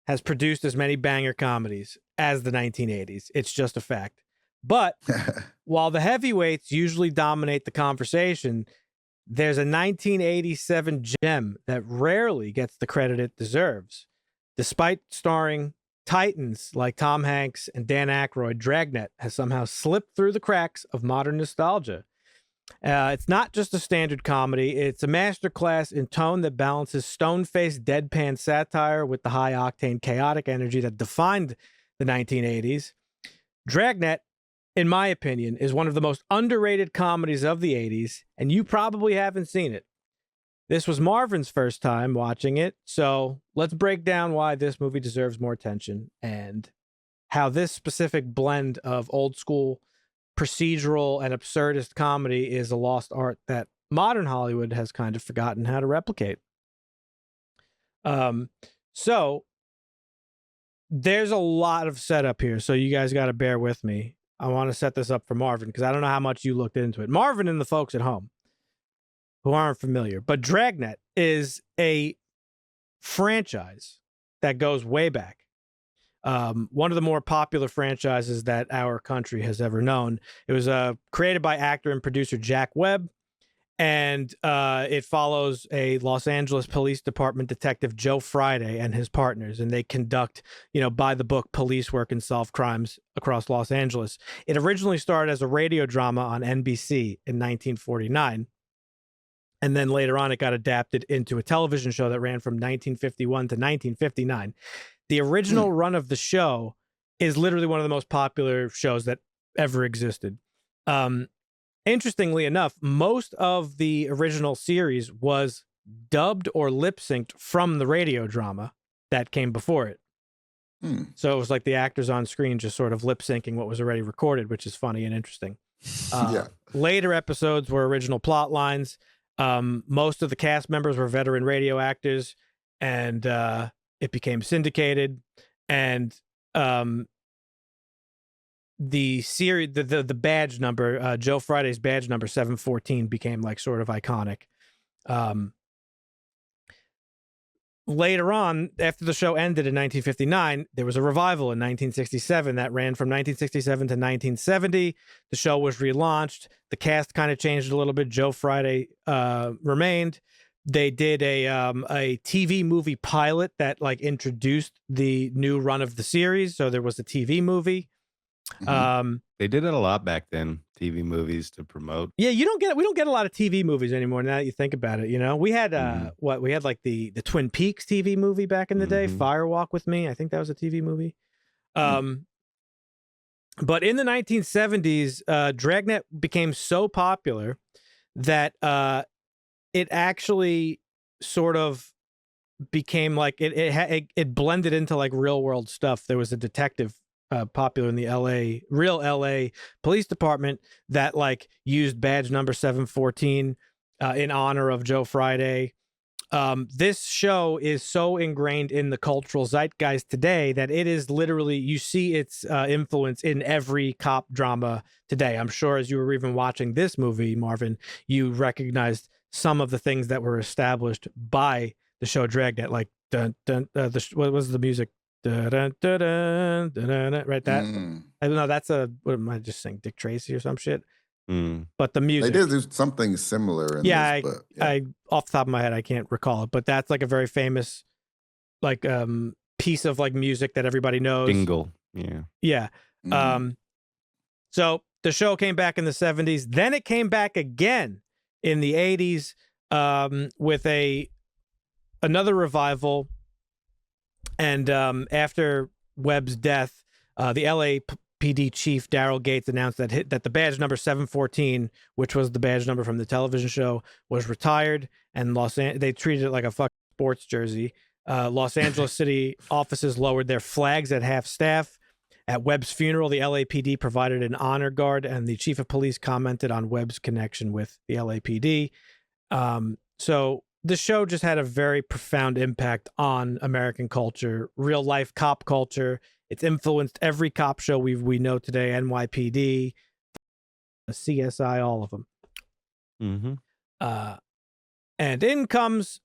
has produced as many banger comedies as the 1980s. It's just a fact. But while the heavyweights usually dominate the conversation, there's a 1987 gem that rarely gets the credit it deserves. Despite starring titans like Tom Hanks and Dan Aykroyd, Dragnet has somehow slipped through the cracks of modern nostalgia. It's not just a standard comedy. It's a masterclass in tone that balances stone-faced deadpan satire with the high-octane chaotic energy that defined the 1980s. Dragnet, in my opinion, is one of the most underrated comedies of the 80s, and you probably haven't seen it. This was Marvin's first time watching it, so let's break down why this movie deserves more attention and how this specific blend of old-school procedural and absurdist comedy is a lost art that modern Hollywood has kind of forgotten how to replicate. So there's a lot of setup here, so you guys got to bear with me. I want to set this up for Marvin because I don't know how much you looked into it. Marvin and the folks at home who aren't familiar, but Dragnet is a franchise that goes way back. One of the more popular franchises that our country has ever known. It was created by actor and producer Jack Webb, and it follows a Los Angeles Police Department detective, Joe Friday, and his partners, and they conduct, by the book police work and solve crimes across Los Angeles. It originally started as a radio drama on NBC in 1949, and then later on it got adapted into a television show that ran from 1951 to 1959. The original run of the show is literally one of the most popular shows that ever existed. Interestingly enough, most of the original series was dubbed or lip-synced from the radio drama that came before it. So it was like the actors on screen just sort of lip-syncing what was already recorded, which is funny and interesting. Later episodes were original plot lines. Most of the cast members were veteran radio actors, and it became syndicated, and the series, the badge number, Joe Friday's badge number 714 became like sort of iconic. Later on, after the show ended in 1959, there was a revival in 1967 that ran from 1967 to 1970. The show was relaunched. The cast kind of changed a little bit. Joe Friday remained. They did a TV movie pilot that like introduced the new run of the series. So there was a TV movie. They did it a lot back then, TV movies to promote. Yeah, we don't get a lot of TV movies anymore now that you think about it, We had we had like the Twin Peaks TV movie back in the day, Fire Walk with Me. I think that was a TV movie. But in the 1970s, Dragnet became so popular that it actually sort of became like it blended into like real world stuff. There was a detective popular in the real LA police department that like used badge number 714 in honor of Joe Friday. This show is so ingrained in the cultural zeitgeist today that it is literally, you see its influence in every cop drama today. I'm sure as you were even watching this movie, Marvin, you recognized some of the things that were established by the show Dragnet, like what was the music? Dun, dun, dun, dun, dun, dun, right, that I don't know, that's what am I just saying, Dick Tracy or some shit? But the music, they did do something similar in this, but I off the top of my head I can't recall it, but that's like a very famous like piece of like music that everybody knows. Jingle. Yeah. So the show came back in the 70s, then it came back again in the 80s with another revival. And after Webb's death, the LAPD chief Daryl Gates announced that the badge number 714, which was the badge number from the television show, was retired, and they treated it like a fucking sports jersey. Los Angeles City offices lowered their flags at half staff. At Webb's funeral, the LAPD provided an honor guard, and the chief of police commented on Webb's connection with the LAPD. So the show just had a very profound impact on American culture, real life cop culture. It's influenced every cop show we know today, NYPD, CSI, all of them. And in comes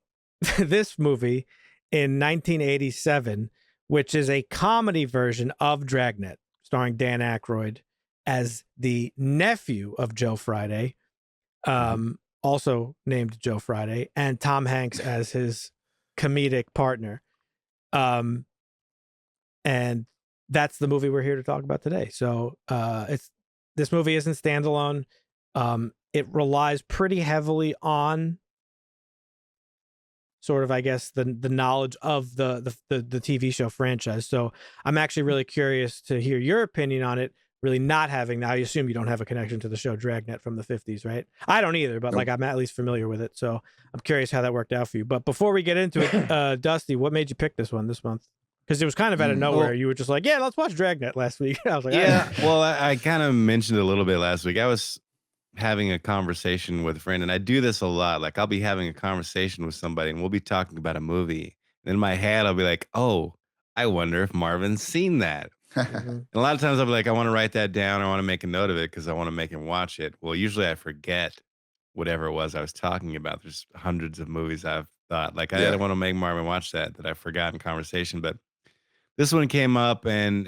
this movie in 1987, which is a comedy version of Dragnet, starring Dan Aykroyd as the nephew of Joe Friday, also named Joe Friday, and Tom Hanks as his comedic partner. And that's the movie we're here to talk about today. So this movie isn't standalone. It relies pretty heavily on sort of, I guess, the knowledge of the TV show franchise. So I'm actually really curious to hear your opinion on it, really not having, now I assume you don't have a connection to the show Dragnet from the 50s, right? I don't either, but like I'm at least familiar with it. So I'm curious how that worked out for you. But before we get into it, Dusty, what made you pick this one this month? Because it was kind of out of nowhere. Well, you were just like, yeah, let's watch Dragnet last week. I was like, yeah, well, I kind of mentioned it a little bit last week. I was having a conversation with a friend, and I do this a lot. Like I'll be having a conversation with somebody and we'll be talking about a movie. And in my head, I'll be like, oh, I wonder if Marvin's seen that. And a lot of times I'll be like, I want to write that down. I want to make a note of it because I want to make him watch it. Well, usually I forget whatever it was I was talking about. There's hundreds of movies I've thought like, I want to make Marvin watch that I forgot in conversation. But this one came up and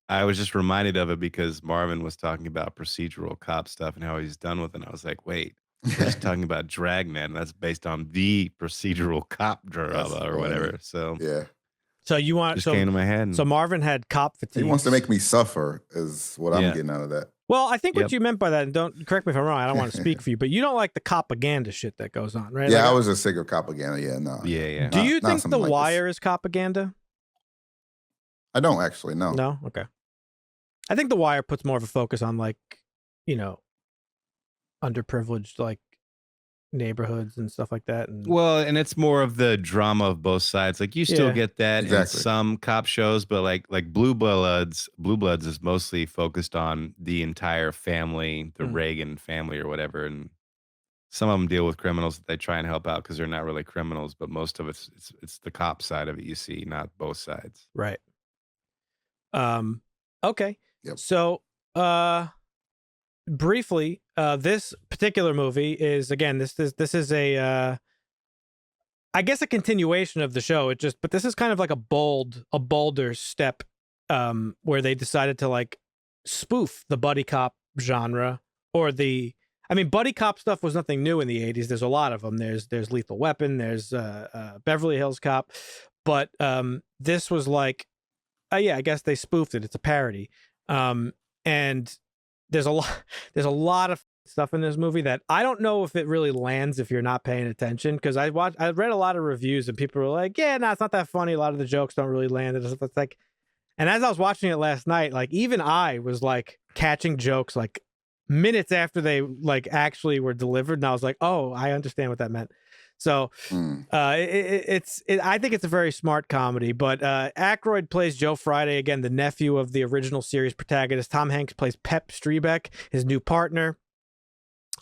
I was just reminded of it because Marvin was talking about procedural cop stuff and how he's done with it. And I was like, wait, he's talking about Dragnet, and that's based on the procedural cop drama or whatever. So yeah. So you want just came to my head. So Marvin had cop fatigue. He wants to make me suffer, is what I'm getting out of that. Well, I think what you meant by that, and don't correct me if I'm wrong, I don't want to speak for you, but you don't like the propaganda shit that goes on, right? Yeah, like, I was just sick of propaganda. Yeah, no. Yeah. Do you think The Wire is propaganda? I don't actually, no. No? Okay. I think The Wire puts more of a focus on, like, you know, underprivileged, like, neighborhoods and stuff like that. And well, and it's more of the drama of both sides. Like you still get that in some cop shows, but like Blue Bloods is mostly focused on the entire family, the Reagan family or whatever. And some of them deal with criminals that they try and help out because they're not really criminals, but most of it's the cop side of it you see, not both sides. Right. Okay. Yep. So briefly, this particular movie is, again, this is a I guess a continuation of the show. But this is kind of like a bolder step where they decided to like spoof the buddy cop genre, or buddy cop stuff was nothing new in the 80s. There's a lot of them. There's Lethal Weapon, there's Beverly Hills Cop, but this was like I guess they spoofed it. It's a parody. And there's a lot of stuff in this movie that I don't know if it really lands if you're not paying attention. Because I read a lot of reviews and people were like, yeah, no, it's not that funny. A lot of the jokes don't really land. It's like, and as I was watching it last night, like even I was like catching jokes like minutes after they like actually were delivered, and I was like, oh, I understand what that meant. So I think it's a very smart comedy, but Aykroyd plays Joe Friday, again, the nephew of the original series protagonist. Tom Hanks plays Pep Strebeck, his new partner.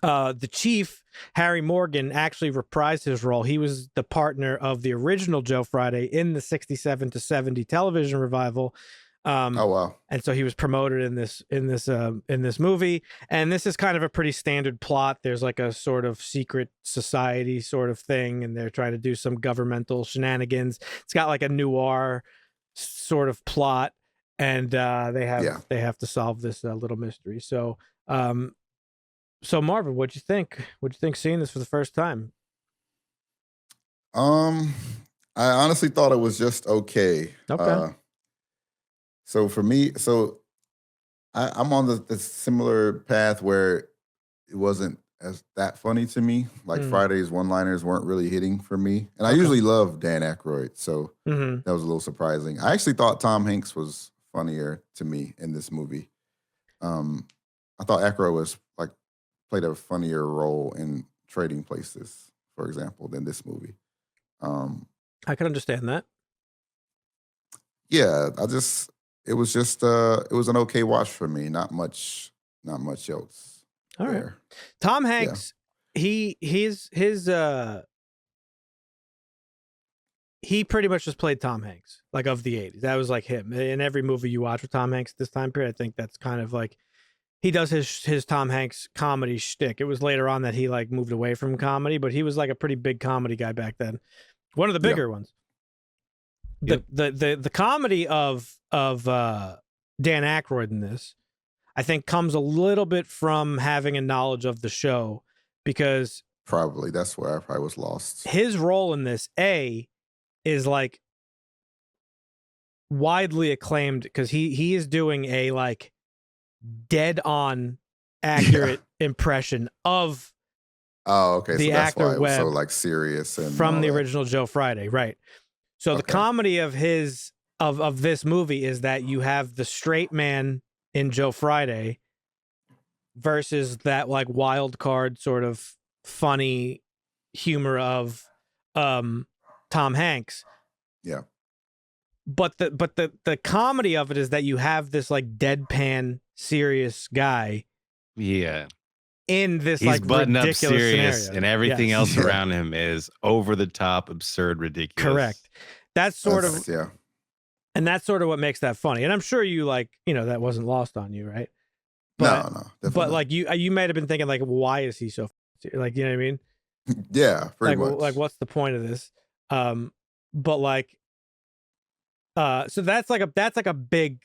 The chief, Harry Morgan, actually reprised his role. He was the partner of the original Joe Friday in the 67 to 70 television revival. Oh wow! And so he was promoted in this movie, and this is kind of a pretty standard plot. There's like a sort of secret society sort of thing, and they're trying to do some governmental shenanigans. It's got like a noir sort of plot, and they have to solve this little mystery. So So Marvin, what'd you think? What'd you think seeing this for the first time? I honestly thought it was just okay. Okay. So for me, I'm on the similar path where it wasn't as that funny to me. Like Friday's one-liners weren't really hitting for me. And I usually love Dan Aykroyd, so that was a little surprising. I actually thought Tom Hanks was funnier to me in this movie. I thought Aykroyd was played a funnier role in Trading Places, for example, than this movie. I can understand that. Yeah, it was an okay watch for me. Not much else. All right. there. Tom Hanks, he pretty much just played Tom Hanks, like of the 80s. That was like him. In every movie you watch with Tom Hanks this time period, I think that's kind of like he does his Tom Hanks comedy shtick. It was later on that he like moved away from comedy, but he was like a pretty big comedy guy back then. One of the bigger ones. The comedy of Dan Aykroyd in this, I think, comes a little bit from having a knowledge of the show, because probably that's where I probably was lost. His role in this is like widely acclaimed because he is doing a like dead on accurate impression of okay, the so that's actor why it was Webb so like serious and from the that. original Joe Friday, right? So the comedy of his of this movie is that you have the straight man in Joe Friday versus that like wild card sort of funny humor of Tom Hanks. Yeah. But the comedy of it is that you have this like deadpan serious guy. Yeah. In this He's like buttoned up ridiculous serious scenario. and everything else around him is over the top, absurd, ridiculous. Correct. That's sort of and that's sort of what makes that funny. And I'm sure you like, that wasn't lost on you, right? But, no. But like you might have been thinking like, why is he so like, you know what I mean? Yeah, pretty much. Like, what's the point of this? But like, so that's like a big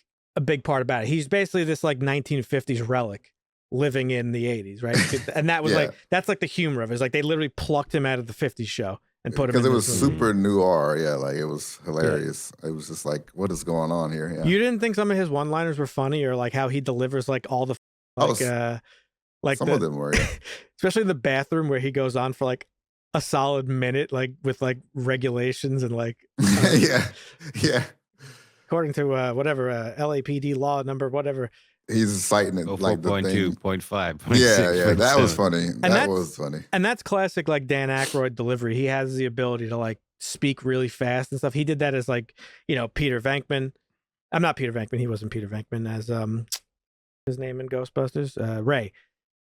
part about it. He's basically this like 1950s relic living in the 80s, right? And that was like that's like the humor of it. It's like they literally plucked him out of the 50s show and put him in because it was this movie. super noir. Yeah, like it was hilarious. It was just like, what is going on here? Yeah. You didn't think some of his one-liners were funny, or like how he delivers like all the like some of them were, especially in the bathroom where he goes on for like a solid minute, like with like regulations and like yeah. According to whatever LAPD law number, whatever. He's citing it like the 4.2, 0.5, 0.6. Yeah, that was funny. That was funny. And that's classic like Dan Aykroyd delivery. He has the ability to like speak really fast and stuff. He did that as like, Peter Venkman. I'm not Peter Venkman. He wasn't Peter Venkman as his name in Ghostbusters. Ray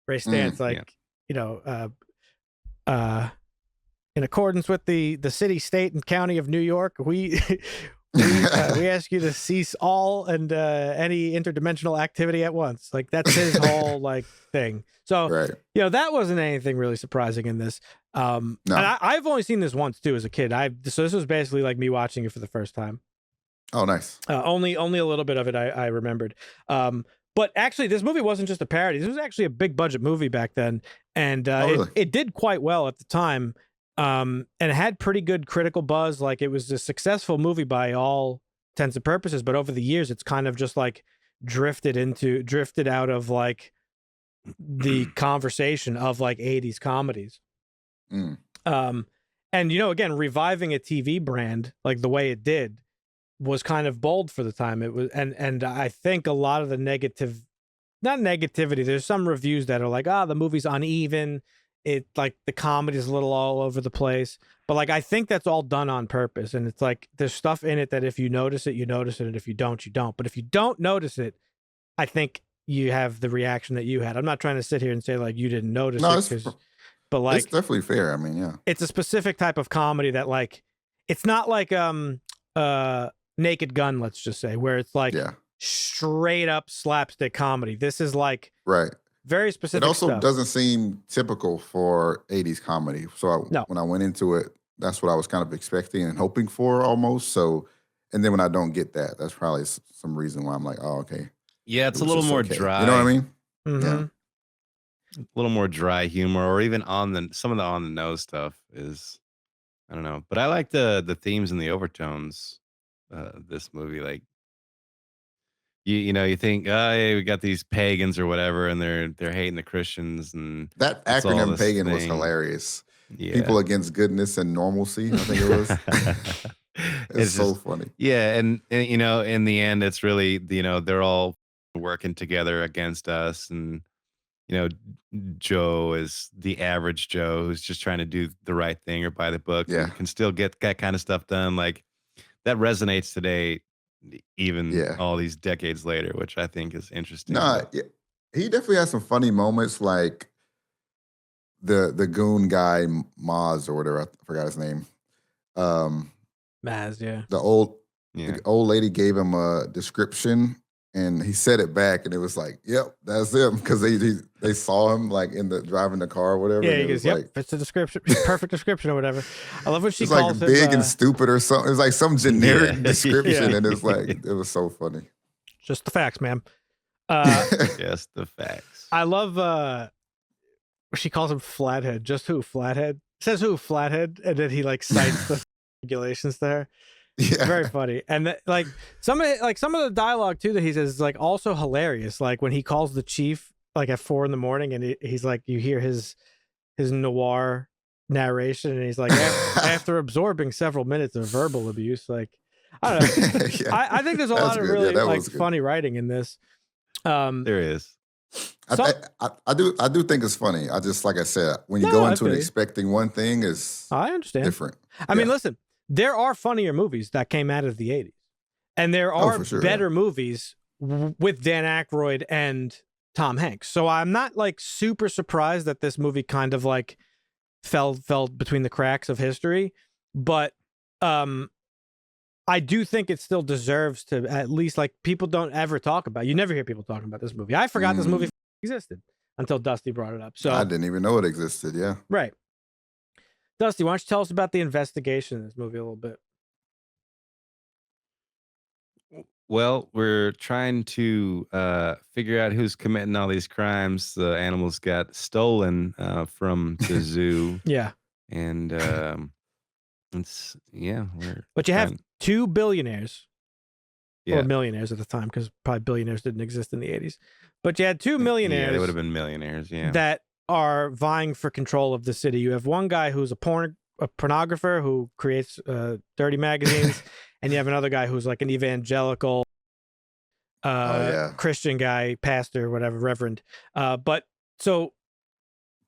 Stantz, in accordance with the city, state, and county of New York, we we ask you to cease all and any interdimensional activity at once. Like that's his whole like thing. So that wasn't anything really surprising in this. No. And I've only seen this once too as a kid. So this was basically like me watching it for the first time. Oh, nice. Only a little bit of it I remembered. But actually, this movie wasn't just a parody. This was actually a big budget movie back then, and really? it did quite well at the time. And it had pretty good critical buzz. Like it was a successful movie by all intents and purposes, but over the years, it's kind of just like drifted out of like the conversation of like 80s comedies. And, again, reviving a TV brand like the way it did was kind of bold for the time. It was, and I think a lot of the not negativity, there's some reviews that are like, the movie's uneven. It like the comedy is a little all over the place, but like I think that's all done on purpose, and it's like there's stuff in it that if you notice it, you notice it, and if you don't, you don't. But if you don't notice it, I think you have the reaction that you had. I'm not trying to sit here and say like you didn't notice it, but like it's definitely fair. I mean, yeah, it's a specific type of comedy that like it's not like Naked Gun, let's just say, where it's like straight up slapstick comedy. This is like very specific. It also stuff. Doesn't seem typical for 80s comedy. So when I went into it, that's what I was kind of expecting and hoping for almost. So, and then when I don't get that, that's probably some reason why I'm like, oh, okay. Yeah, it's a little more dry. You know what I mean? Mm-hmm. little more dry humor, or even some of the on the nose stuff is, I don't know. But I like the themes and the overtones. This movie, like you think, oh, hey, we got these pagans or whatever, and they're hating the Christians, and that it's all acronym this pagan was thing. hilarious. Yeah. People against goodness and normalcy, I think it was. It's so just funny. Yeah, and in the end, it's really they're all working together against us, and Joe is the average Joe who's just trying to do the right thing or buy the book Yeah. and can still get that kind of stuff done. Like that resonates today, even all these decades later, which I think is interesting. No, he definitely has some funny moments, like the goon guy Maz or whatever, I forgot his name. Maz, yeah. The old lady gave him a description, and he said it back, and it was like, "Yep, that's him," because they saw him like driving the car or whatever. Yeah, he goes, "Yep, it's the description, perfect description or whatever." I love when she calls like big and stupid or something. It's like some generic description, and it's like it was so funny. Just the facts, ma'am. Just the facts. I love she calls him Flathead. Just who? Flathead? Says who? Flathead, and then he like cites the regulations there. Yeah. Very funny. And like some of the dialogue too that he says is like also hilarious. Like when he calls the chief like at 4 a.m. and he's like, you hear his noir narration, and he's like, after absorbing several minutes of verbal abuse, like I don't know. I think there's a lot of really like funny writing in this. There is. I do think it's funny. I just, like I said, when you go into it expecting one thing, is I understand different. I mean, listen, there are funnier movies that came out of the 80s, and there are better movies with Dan Aykroyd and Tom Hanks. So I'm not like super surprised that this movie kind of like fell between the cracks of history, but I do think it still deserves to at least, like, people don't ever talk about. You never hear people talking about this movie. I forgot this movie existed until Dusty brought it up. So I didn't even know it existed. Yeah. Right. Dusty, why don't you tell us about the investigation in this movie a little bit? Well, we're trying to figure out who's committing all these crimes. The animals got stolen from the zoo. Yeah. And but you have 2 billionaires or millionaires at the time, because probably billionaires didn't exist in the 80s. But you had 2 millionaires. Yeah, they would have been millionaires, that are vying for control of the city. You have one guy who's a pornographer who creates dirty magazines, and you have another guy who's like an evangelical Christian guy, pastor, whatever, reverend. But so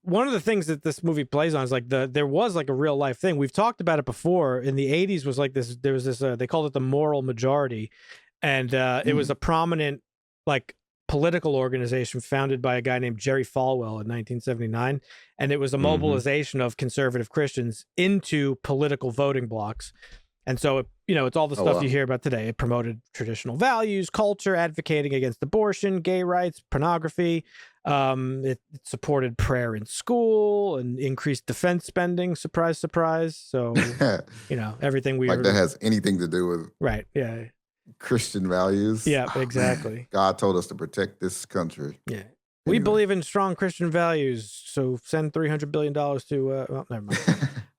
one of the things that this movie plays on is like there was like a real life thing. We've talked about it before. In the 80s was like this, there was this, they called it the moral majority. And it was a prominent like political organization founded by a guy named Jerry Falwell in 1979. And it was a mobilization of conservative Christians into political voting blocks. And so, it's all the stuff you hear about today. It promoted traditional values, culture, advocating against abortion, gay rights, pornography. It supported prayer in school and increased defense spending. Surprise, surprise. So, everything we that has anything to do with Christian values. Yeah, exactly. God told us to protect this country. Yeah. We believe in strong Christian values, so send $300 billion to, never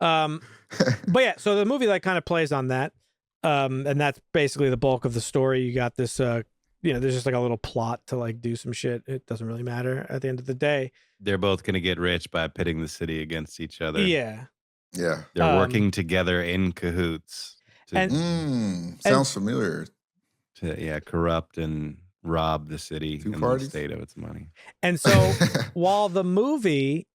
mind. But yeah, so the movie like kind of plays on that. And that's basically the bulk of the story. You got this, there's just like a little plot to like do some shit. It doesn't really matter at the end of the day. They're both going to get rich by pitting the city against each other. Yeah. Yeah. They're working together in cahoots. Sounds familiar. To, corrupt and rob the city and the state of its money. And so while the movie,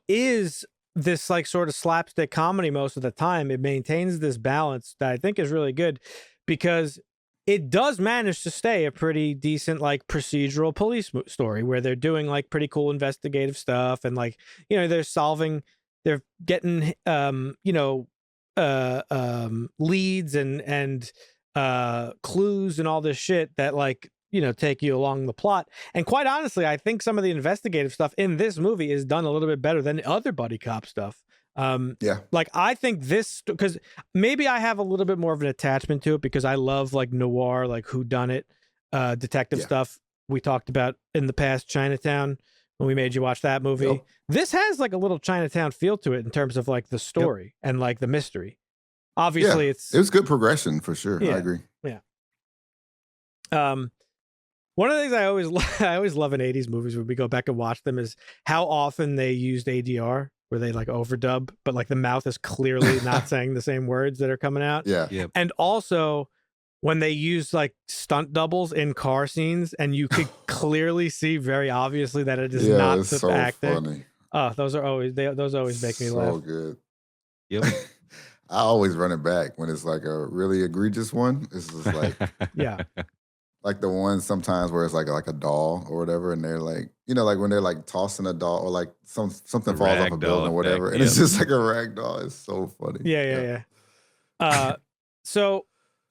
is this like sort of slapstick comedy most of the time, it maintains this balance that I think is really good, because it does manage to stay a pretty decent like procedural police story where they're doing like pretty cool investigative stuff, and like they're getting leads and clues and all this shit that like take you along the plot. And quite honestly, I think some of the investigative stuff in this movie is done a little bit better than other buddy cop stuff. Like I think this, because maybe I have a little bit more of an attachment to it because I love like noir, like whodunit detective stuff. We talked about in the past Chinatown when we made you watch that movie. Yep. This has like a little Chinatown feel to it in terms of like the story and like the mystery. Obviously, it Yeah. One of the things I always love in 80s movies when we go back and watch them is how often they used ADR, where they like overdub, but like the mouth is clearly not saying the same words that are coming out. Yeah. Yep. And also when they use like stunt doubles in car scenes, and you could clearly see very obviously that it is not the so actor. funny. Oh, those always make me laugh. So good. Yep. I always run it back when it's like a really egregious one. It's just like Yeah. like the one sometimes where it's like a doll or whatever, and they're like, like when they're like tossing a doll or like something falls off a building or whatever, and it's just like a rag doll. It's so funny. Yeah.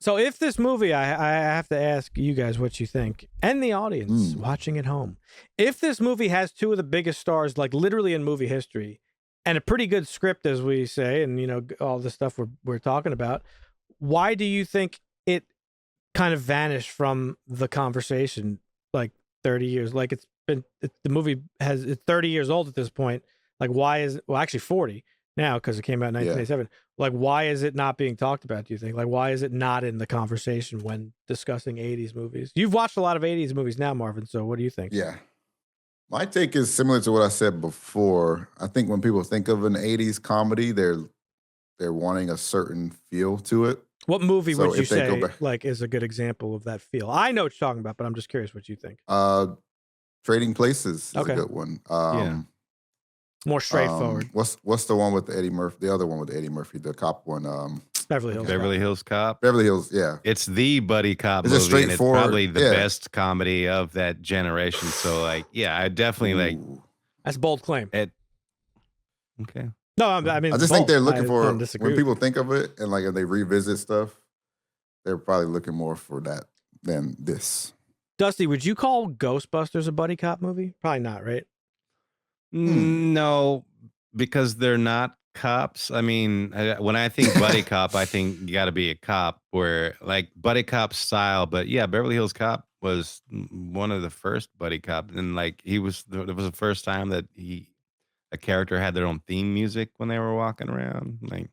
So if this movie, I have to ask you guys what you think, and the audience watching at home. If this movie has two of the biggest stars, like literally in movie history, and a pretty good script, as we say, and all the stuff we're talking about, why do you think it kind of vanished from the conversation like 30 years? Like the movie it's 30 years old at this point. Like why is actually 40 now because it came out in 1987. Like why is it not being talked about, do you think? Like why is it not in the conversation when discussing 80s movies? You've watched a lot of 80s movies now, Marvin, so what do you think? Yeah. My take is similar to what I said before. I think when people think of an 80s comedy, they're wanting a certain feel to it. What movie would you say like is a good example of that feel? I know what you're talking about, but I'm just curious what you think. Trading Places is a good one. More straightforward. What's the one with Eddie Murphy? The other one with Eddie Murphy, the cop one. Beverly Hills. Beverly Hills Cop. Beverly Hills, yeah. It's the buddy cop movie, and it's probably the best comedy of that generation. So, like, yeah, I definitely like. That's a bold claim. Okay. No, I mean, I just think they're looking for when people think of it and like if they revisit stuff, they're probably looking more for that than this. Dusty, would you call Ghostbusters a buddy cop movie? Probably not, right? No, because they're not cops. I mean, when I think buddy cop, I think you got to be a cop, where like buddy cop style. But yeah, Beverly Hills Cop was one of the first buddy cop, and like it was the first time that a character had their own theme music when they were walking around. Like,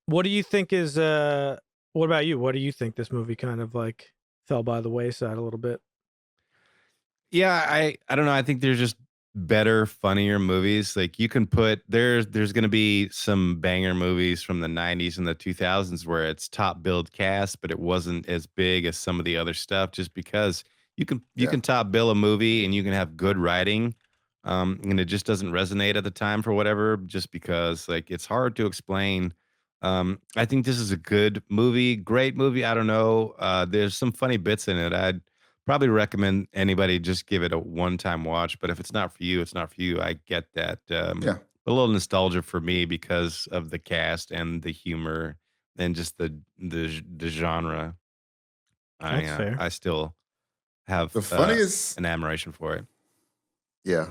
what do you think is what about you? What do you think this movie kind of like fell by the wayside a little bit? Yeah, I don't know. I think there's just better, funnier movies. Like you can put there's going to be some banger movies from the 90s and the 2000s where it's top billed cast, but it wasn't as big as some of the other stuff, just because you can top bill a movie and you can have good writing. And it just doesn't resonate at the time for whatever, just because like it's hard to explain. I think this is a good movie, great movie. I don't know. There's some funny bits in it. I'd probably recommend anybody just give it a one-time watch. But if it's not for you, it's not for you. I get that. A little nostalgia for me because of the cast and the humor and just the genre. That's fair. I still have the funniest an admiration for it. Yeah.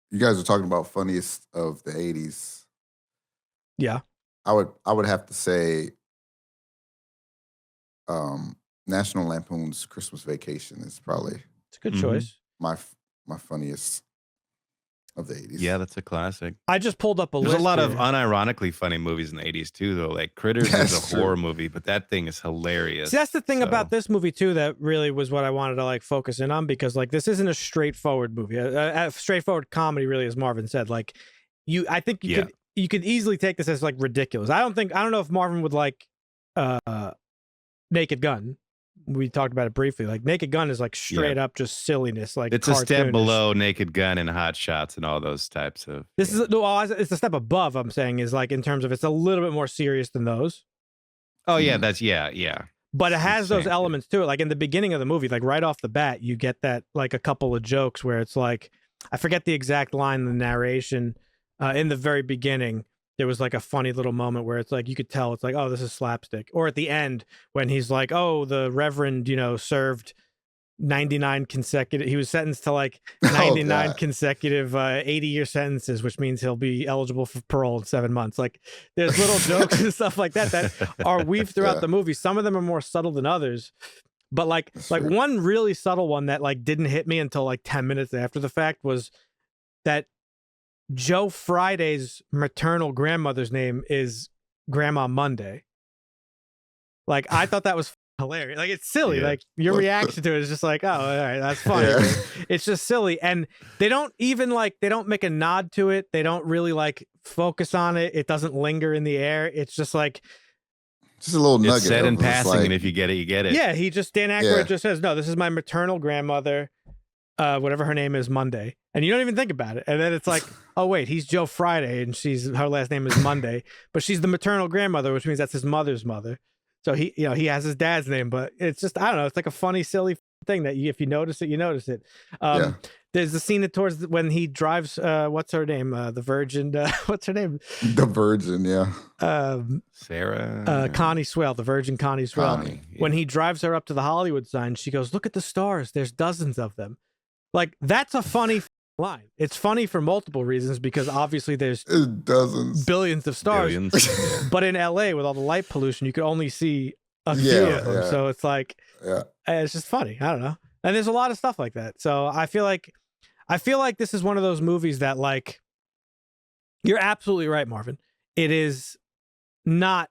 You guys are talking about funniest of the 80s. Yeah. I would have to say National Lampoon's Christmas Vacation is probably it's a good choice. My funniest of the 80s. Yeah, that's a classic. I just pulled up a list. There's a lot of unironically funny movies in the 80s too, though. Like Critters is a horror movie, but that thing is hilarious. See, that's the thing about this movie too that really was what I wanted to like focus in on, because like this isn't a straightforward movie. A straightforward comedy, really, as Marvin said. Like I think you could easily take this as like ridiculous. I don't know if Marvin would like Naked Gun. We talked about it briefly. Like Naked Gun is like straight up just silliness. Like it's a step below Naked Gun and Hot Shots and all those types of. This is it's a step above. I'm saying is like in terms of it's a little bit more serious than those. Oh yeah, that's yeah. But it has those elements to it. Like in the beginning of the movie, like right off the bat, you get that like a couple of jokes where it's like, I forget the exact line in the narration. In the very beginning, there was like a funny little moment where it's like you could tell it's like, oh, this is slapstick. Or at the end when he's like, oh, the Reverend, served 99 consecutive. He was sentenced to like 99 consecutive 80-year sentences, which means he'll be eligible for parole in 7 months. Like there's little jokes and stuff like that are weaved throughout the movie. Some of them are more subtle than others, But like one really subtle one that like didn't hit me until like 10 minutes after the fact was that Joe Friday's maternal grandmother's name is Grandma Monday. Like, I thought that was hilarious. Like, it's silly. Yeah. Like, your reaction to it is just like, oh, all right, that's funny. Yeah. It's just silly. And they don't even like, they don't make a nod to it. They don't really like focus on it. It doesn't linger in the air. It's just like, just a little nugget. It's said in passing, like, and if you get it, you get it. Yeah, Dan Aykroyd just says, no, this is my maternal grandmother, whatever her name is, Monday. And you don't even think about it. And then it's like, oh, wait, he's Joe Friday, and her last name is Monday. But she's the maternal grandmother, which means that's his mother's mother. So he has his dad's name, but it's just, I don't know. It's like a funny, silly thing that if you notice it, you notice it. There's the scene towards when he drives, what's her name? The Virgin, what's her name? The Virgin, yeah. Sarah? Connie Swale, the Virgin Connie Swale. Yeah. When he drives her up to the Hollywood sign, she goes, look at the stars. There's dozens of them. Like, that's a funny line. It's funny for multiple reasons because obviously there's dozens, billions of stars. But in LA with all the light pollution, you could only see a few of them. So it's like, it's just funny. I don't know. And there's a lot of stuff like that. So I feel like this is one of those movies that, like, you're absolutely right, Marvin. It is not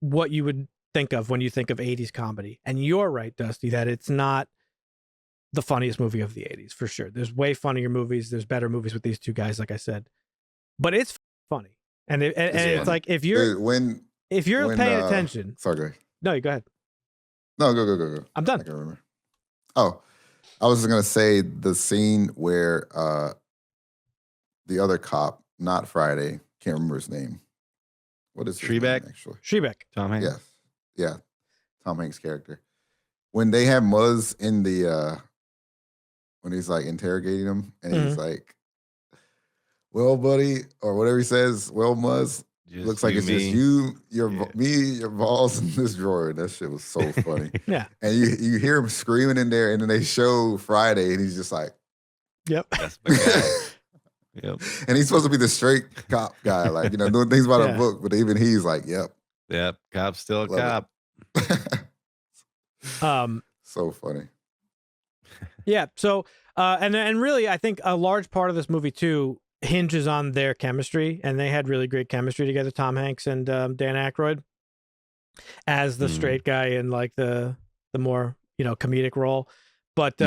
what you would think of when you think of 80s comedy. And you're right, Dusty, that it's not the funniest movie of the 80s, for sure. There's way funnier movies. There's better movies with these two guys, like I said. But it's funny. And it's like, if you're paying attention. Sorry, go ahead. No, you go ahead. No, go. I'm done. I can remember. Oh, I was just going to say the scene where the other cop, not Friday, can't remember his name. What is his name, actually? Schrebeck. Tom Hanks. Yes. Yeah. Tom Hanks' character. When they have Muzz in the, when he's like interrogating him and he's like, well, buddy, or whatever he says, well, Muzz, looks like it's just you, your balls in this drawer. That shit was so funny. Yeah. And you hear him screaming in there, and then they show Friday, and he's just like, yep. That's my guy. Yep. And he's supposed to be the straight cop guy, like, doing things by the book, but even he's like, yep. Yep. Cop's still a cop. So funny. Yeah. So, and really, I think a large part of this movie too hinges on their chemistry, and they had really great chemistry together. Tom Hanks and Dan Aykroyd as the straight guy in like the more comedic role, but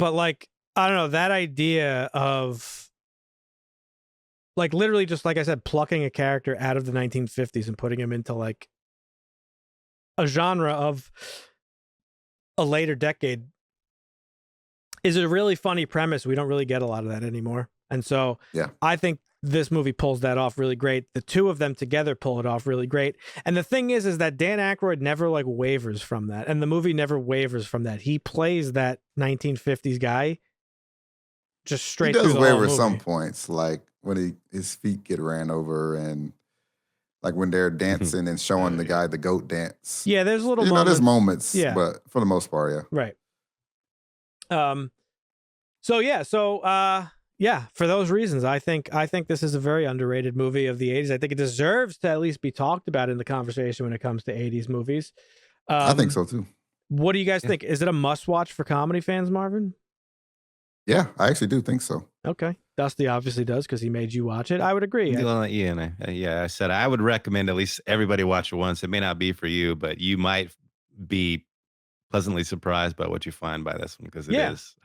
like, I don't know, that idea of like literally just like I said, plucking a character out of the 1950s and putting him into like a genre of a later decade is a really funny premise. We don't really get a lot of that anymore. And so I think this movie pulls that off really great. The two of them together pull it off really great. And the thing is that Dan Aykroyd never like wavers from that. And the movie never wavers from that. He plays that 1950s guy just straight through the whole movie. He does waver at some points, like when his feet get ran over and like when they're dancing and showing the guy the goat dance. Yeah, there's little moments. There's moments, but for the most part, yeah. Right. For those reasons, I think this is a very underrated movie of the 80s. I think it deserves to at least be talked about in the conversation when it comes to 80s movies. I think so too. What do you guys think? Is it a must-watch for comedy fans, Marvin? Yeah, I actually do think so. Okay. Dusty obviously does because he made you watch it. I would agree. I said I would recommend at least everybody watch it once. It may not be for you, but you might be pleasantly surprised by what you find by this one because it is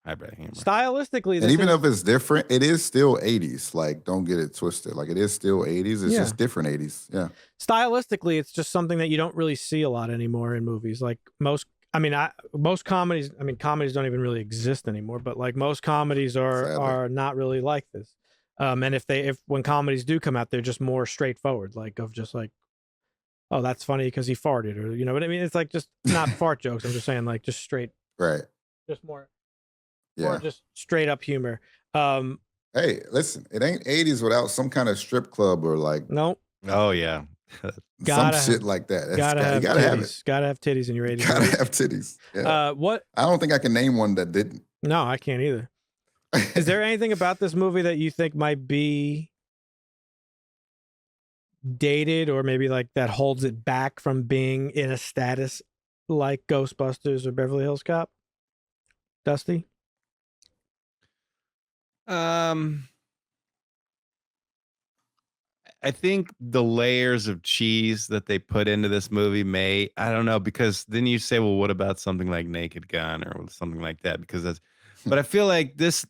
highbrow humor. Stylistically, and even if it's different, it is still 80s. Like, don't get it twisted. Like, it is still 80s. It's just different 80s. Yeah. Stylistically, it's just something that you don't really see a lot anymore in movies. Like most comedies. I mean, comedies don't even really exist anymore. But like most comedies are not really like this. And when comedies do come out, they're just more straightforward. Like of just like, oh, that's funny because he farted, or you know what I mean? It's like just not fart jokes. I'm just saying like just straight, right? Just more. Or just straight up humor. Hey, listen, it ain't 80s without some kind of strip club or like Oh yeah. Some shit like that. You gotta have titties. Gotta have titties in your 80s. Gotta have titties. Yeah. What? I don't think I can name one that didn't. No, I can't either. Is there anything about this movie that you think might be dated or maybe like that holds it back from being in a status like Ghostbusters or Beverly Hills Cop? Dusty? I think the layers of cheese that they put into this movie I don't know, because then you say, well, what about something like Naked Gun or something like that? Because that's, but I feel like this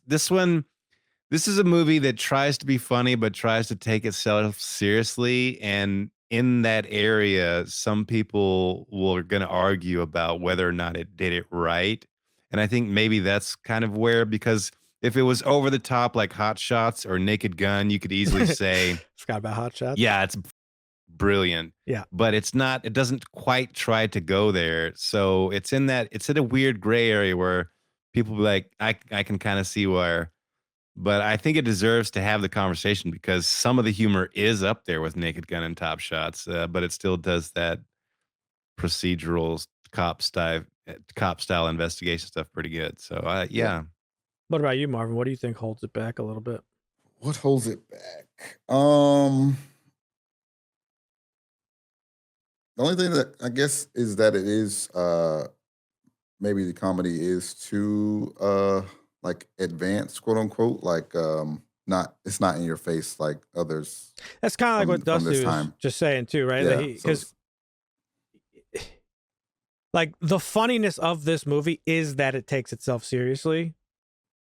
is a movie that tries to be funny, but tries to take itself seriously. And in that area, some people are going to argue about whether or not it did it right. And I think maybe that's kind of where, because if it was over the top like Hot Shots or Naked Gun, you could easily say, Forgot about Hot Shots. yeah, it's brilliant. Yeah. But it doesn't quite try to go there. So it's in a weird gray area where people be like, I can kind of see where, but I think it deserves to have the conversation because some of the humor is up there with Naked Gun and Top Shots, but it still does that procedural cop style investigation stuff pretty good. So yeah. What about you, Marvin? What do you think holds it back a little bit? What holds it back? The only thing that I guess is that it is maybe the comedy is too like advanced, quote unquote, like it's not in your face like others. That's kind of like what Dusty was just saying too, right? Yeah, because like the funniness of this movie is that it takes itself seriously.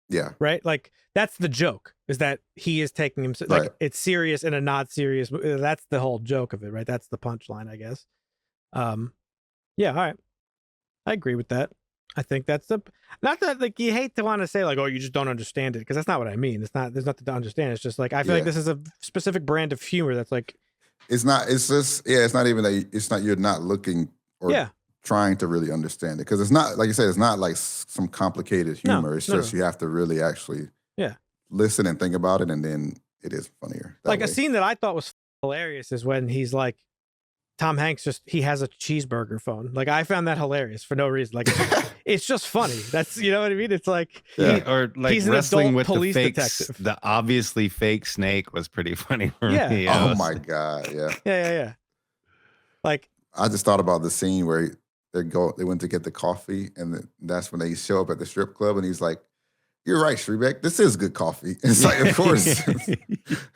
Yeah. Right? Like that's the joke, is that he is taking himself like it's serious in a not serious. That's the whole joke of it, right? That's the punchline, I guess. Yeah, all right. I agree with that. I think that's not that like you hate to want to say like, oh, you just don't understand it, because that's not what I mean. It's not, there's nothing to understand. It's just like I feel like this is a specific brand of humor that's like it's not even that it's not, you're not looking or trying to really understand it, because it's not, like you said, it's not like some complicated humor. It's just you have to really actually listen and think about it, and then it is funnier. Like a scene that I thought was hilarious is when he's like, Tom Hanks he has a cheeseburger phone. Like I found that hilarious for no reason. Like it's just funny. That's, you know what I mean? It's like or like he's wrestling with police the fake, detective. the obviously fake snake was pretty funny for me. Oh my god, yeah. Like I just thought about the scene where they went to get the coffee, and that's when they show up at the strip club, and he's like, "You're right, Shrebeck. This is good coffee." It's like, of course,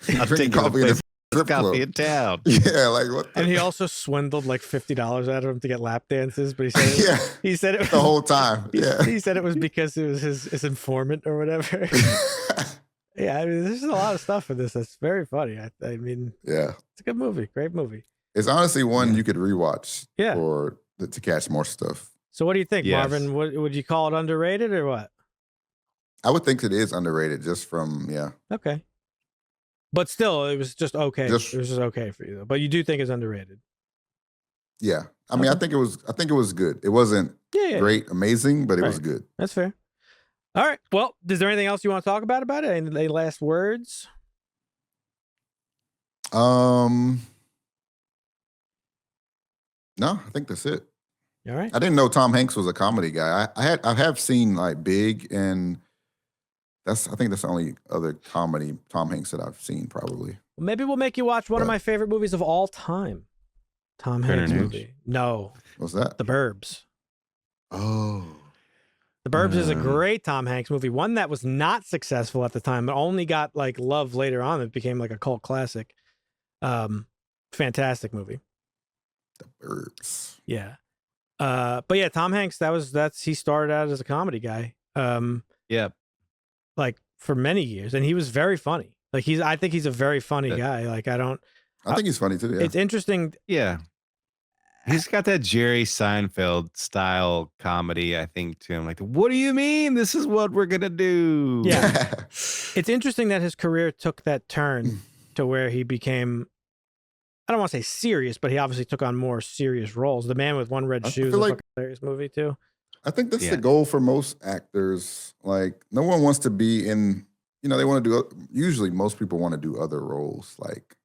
I'll take coffee in the coffee in town. Yeah, like what? And he also swindled like $50 out of him to get lap dances, but he said he said it was, the whole time. Yeah, he said it was because it was his informant or whatever. Yeah, I mean, there's a lot of stuff in this that's very funny. I mean, yeah, it's a good movie, great movie. It's honestly one you could rewatch. Yeah, or to catch more stuff. So what do you think, Marvin? Would you call it underrated or what? I would think it is underrated just from Okay. But still, it was just okay. It was just okay for you, though. But you do think it's underrated. Yeah, I mean, I think it was good. It wasn't great, amazing, but it was good. That's fair. All right. Well, is there anything else you want to talk about it? Any last words? No, I think that's it. All right. I didn't know Tom Hanks was a comedy guy. I have seen like Big, and I think that's the only other comedy Tom Hanks that I've seen probably. Well, maybe we'll make you watch one of my favorite movies of all time. Tom Hanks movie. No. What's that? The Burbs. Oh. The Burbs is a great Tom Hanks movie. One that was not successful at the time, but only got like love later on. It became like a cult classic. Fantastic movie. The Burbs. Yeah. But yeah, Tom Hanks, he started out as a comedy guy. Like for many years, and he was very funny. Like I think he's a very funny guy. Like I think he's funny too. Yeah. It's interesting. Yeah. He's got that Jerry Seinfeld style comedy, I think, to him. Like, what do you mean? This is what we're gonna do. Yeah. It's interesting that his career took that turn to where he became, I don't want to say serious, but he obviously took on more serious roles. The Man with One Red Shoe is a fucking hilarious movie too. I think that's the goal for most actors. Like, no one wants to be in, they want to do, usually most people want to do other roles. Like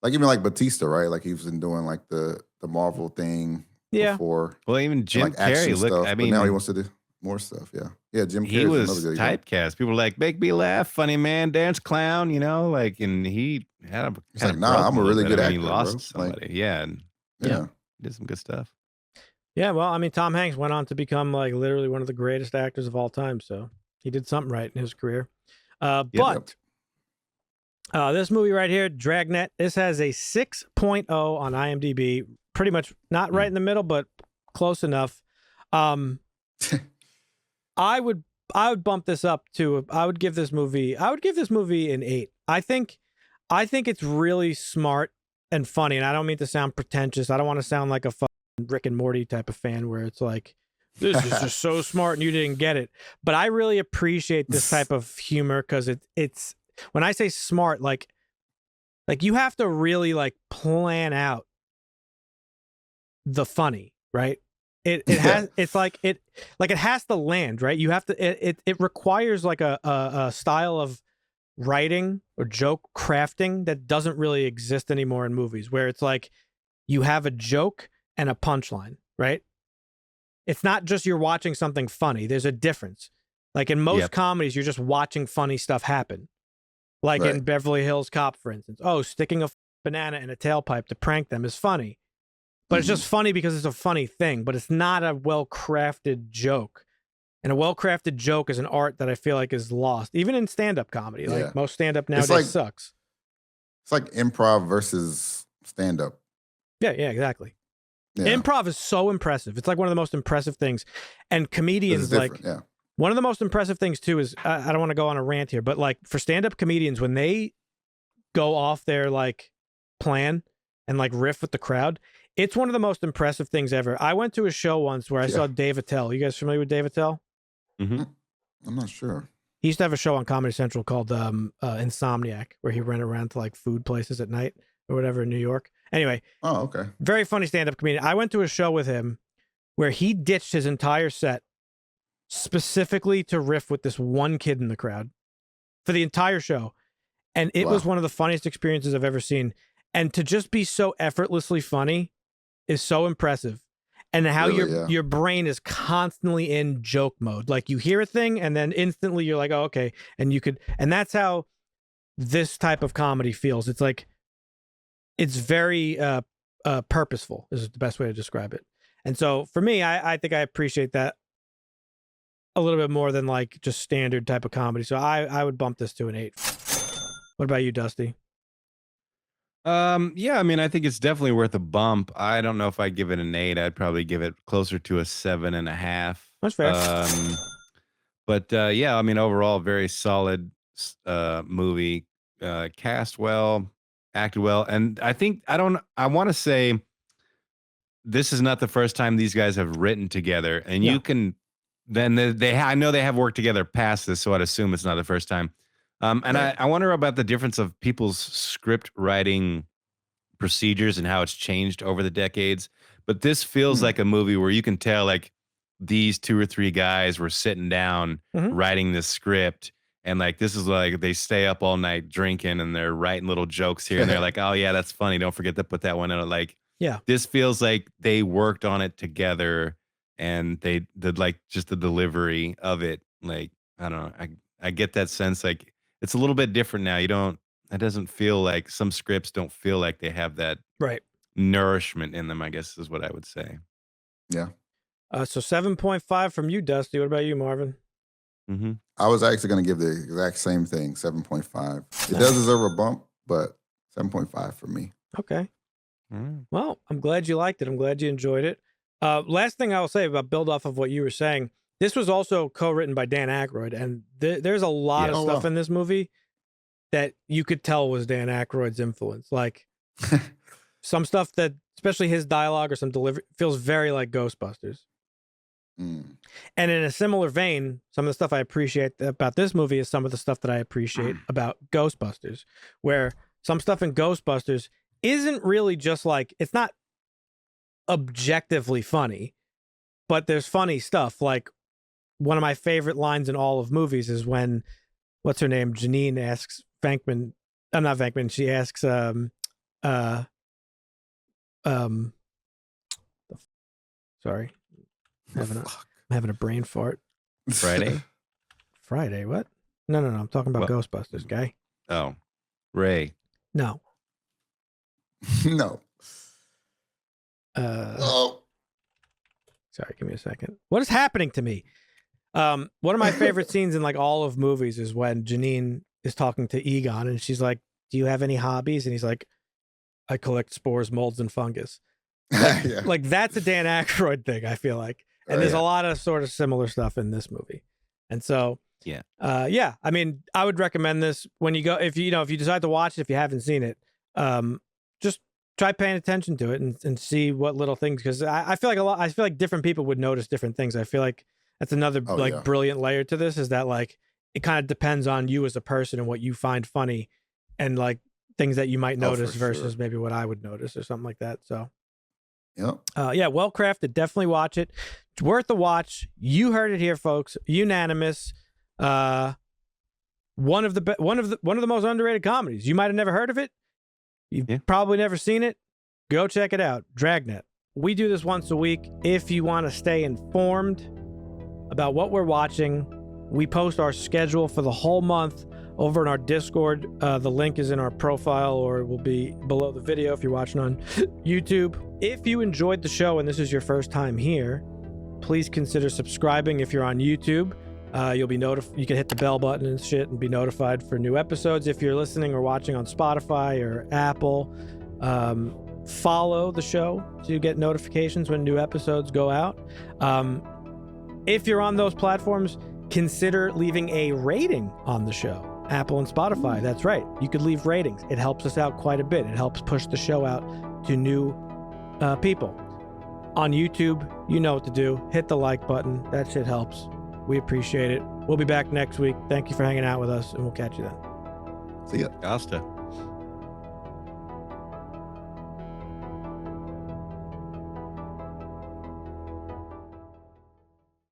even like Batista, right? Like he was doing like the Marvel thing before. Well, even Jim like Carrey, stuff, but now he wants to do more stuff. Yeah, Jim Carrey. He was typecast. People were like, make me laugh, funny man, dance clown, and he had I'm a really good actor. He lost somebody. Like, he did some good stuff. Yeah, well, I mean, Tom Hanks went on to become like literally one of the greatest actors of all time, so he did something right in his career. But this movie right here, Dragnet, this has a 6.0 on IMDb, pretty much not right in the middle, but close enough. I would bump this up to, I would give this movie an 8. I think it's really smart and funny, and I don't mean to sound pretentious. I don't want to sound like a fucking Rick and Morty type of fan where it's like, this is just so smart and you didn't get it. But I really appreciate this type of humor because it's when I say smart, like you have to really like plan out the funny, right? It has it has to land, right? You have to it requires like a style of writing or joke crafting that doesn't really exist anymore in movies, where it's like you have a joke and a punchline, right? It's not just you're watching something funny. There's a difference. Like in most comedies, you're just watching funny stuff happen. Like in Beverly Hills Cop, for instance. Oh, sticking a banana in a tailpipe to prank them is funny. But it's just funny because it's a funny thing, but it's not a well-crafted joke. And a well-crafted joke is an art that I feel like is lost, even in stand-up comedy. Like most stand-up nowadays sucks. It's like improv versus stand-up. Yeah, exactly. Yeah. Improv is so impressive. It's like one of the most impressive things. And comedians, like, one of the most impressive things, too, is, I don't want to go on a rant here, but, like, for stand-up comedians, when they go off their, like, plan and, like, riff with the crowd, it's one of the most impressive things ever. I went to a show once where I saw Dave Attell. You guys familiar with Dave Attell? Mm-hmm. I'm not sure. He used to have a show on Comedy Central called Insomniac, where he ran around to, like, food places at night or whatever in New York. Anyway. Oh, okay. Very funny stand-up comedian. I went to a show with him where he ditched his entire set specifically to riff with this one kid in the crowd for the entire show. And it was one of the funniest experiences I've ever seen. And to just be so effortlessly funny is so impressive. And how your brain is constantly in joke mode. Like you hear a thing and then instantly you're like, oh, okay. And that's how this type of comedy feels. It's like, it's very purposeful is the best way to describe it. And so for me, I think I appreciate that a little bit more than like just standard type of comedy. So I would bump this to an 8. What about you, Dusty? Yeah, I mean, I think it's definitely worth a bump. I don't know if I'd give it an 8. I'd probably give it closer to a 7.5. That's fair. But yeah, I mean, overall, very solid movie. Cast well, acted well, and I think I want to say this is not the first time these guys have written together, and you can then I know they have worked together past this, so I'd assume it's not the first time. And I wonder about the difference of people's script writing procedures and how it's changed over the decades. But this feels like a movie where you can tell like these 2 or 3 guys were sitting down writing this script. And like, this is like, they stay up all night drinking and they're writing little jokes here. And they're like, oh yeah, that's funny. Don't forget to put that one in. Like, this feels like they worked on it together and they did like just the delivery of it. Like, I don't know. I get that sense. Like it's a little bit different now. It doesn't feel like some scripts don't feel like they have that nourishment in them, I guess is what I would say. Yeah. So 7.5 from you, Dusty. What about you, Marvin? Mm-hmm. I was actually going to give the exact same thing, 7.5. It does deserve a bump, but 7.5 for me. Okay. Well, I'm glad you liked it. I'm glad you enjoyed it. Last thing I will say about build off of what you were saying, this was also co-written by Dan Aykroyd, and there's a lot of stuff in this movie that you could tell was Dan Aykroyd's influence. Like some stuff that, especially his dialogue or some delivery, feels very like Ghostbusters. And in a similar vein, some of the stuff I appreciate about this movie is some of the stuff that I appreciate about Ghostbusters, where some stuff in Ghostbusters isn't really just like, it's not objectively funny, but there's funny stuff. Like one of my favorite lines in all of movies is when, what's her name? Janine asks Venkman, I'm not Venkman. She asks, sorry. I'm having a brain fart. Friday? Friday, what? No. I'm talking about Ghostbusters, guy. Oh. Ray. No. No. Sorry, give me a second. What is happening to me? One of my favorite scenes in like all of movies is when Janine is talking to Egon and she's like, "Do you have any hobbies?" And he's like, "I collect spores, molds, and fungus." Yeah. Like that's a Dan Aykroyd thing, I feel like. And there's a lot of sort of similar stuff in this movie. And so, yeah. I mean, I would recommend this when you go, if you decide to watch it, if you haven't seen it, just try paying attention to it and see what little things, because I feel like different people would notice different things. I feel like that's another brilliant layer to this, is that like, it kind of depends on you as a person and what you find funny and like things that you might notice versus maybe what I would notice or something like that. So. Yep. Well crafted. Definitely watch it. It's worth a watch. You heard it here, folks. Unanimous. One of the most underrated comedies. You might have never heard of it. You've probably never seen it. Go check it out. Dragnet. We do this once a week. If you want to stay informed about what we're watching, we post our schedule for the whole month over in our Discord. The link is in our profile, or it will be below the video if you're watching on YouTube. If you enjoyed the show and this is your first time here, please consider subscribing. If you're on YouTube, you'll be notified. You can hit the bell button and shit and be notified for new episodes. If you're listening or watching on Spotify or Apple, follow the show to get notifications when new episodes go out. If you're on those platforms, consider leaving a rating on the show. Apple and Spotify, that's right. You could leave ratings. It helps us out quite a bit. It helps push the show out to new people. On YouTube, you know what to do. Hit the like button. That shit helps. We appreciate it. We'll be back next week. Thank you for hanging out with us, and we'll catch you then. See ya. Costa.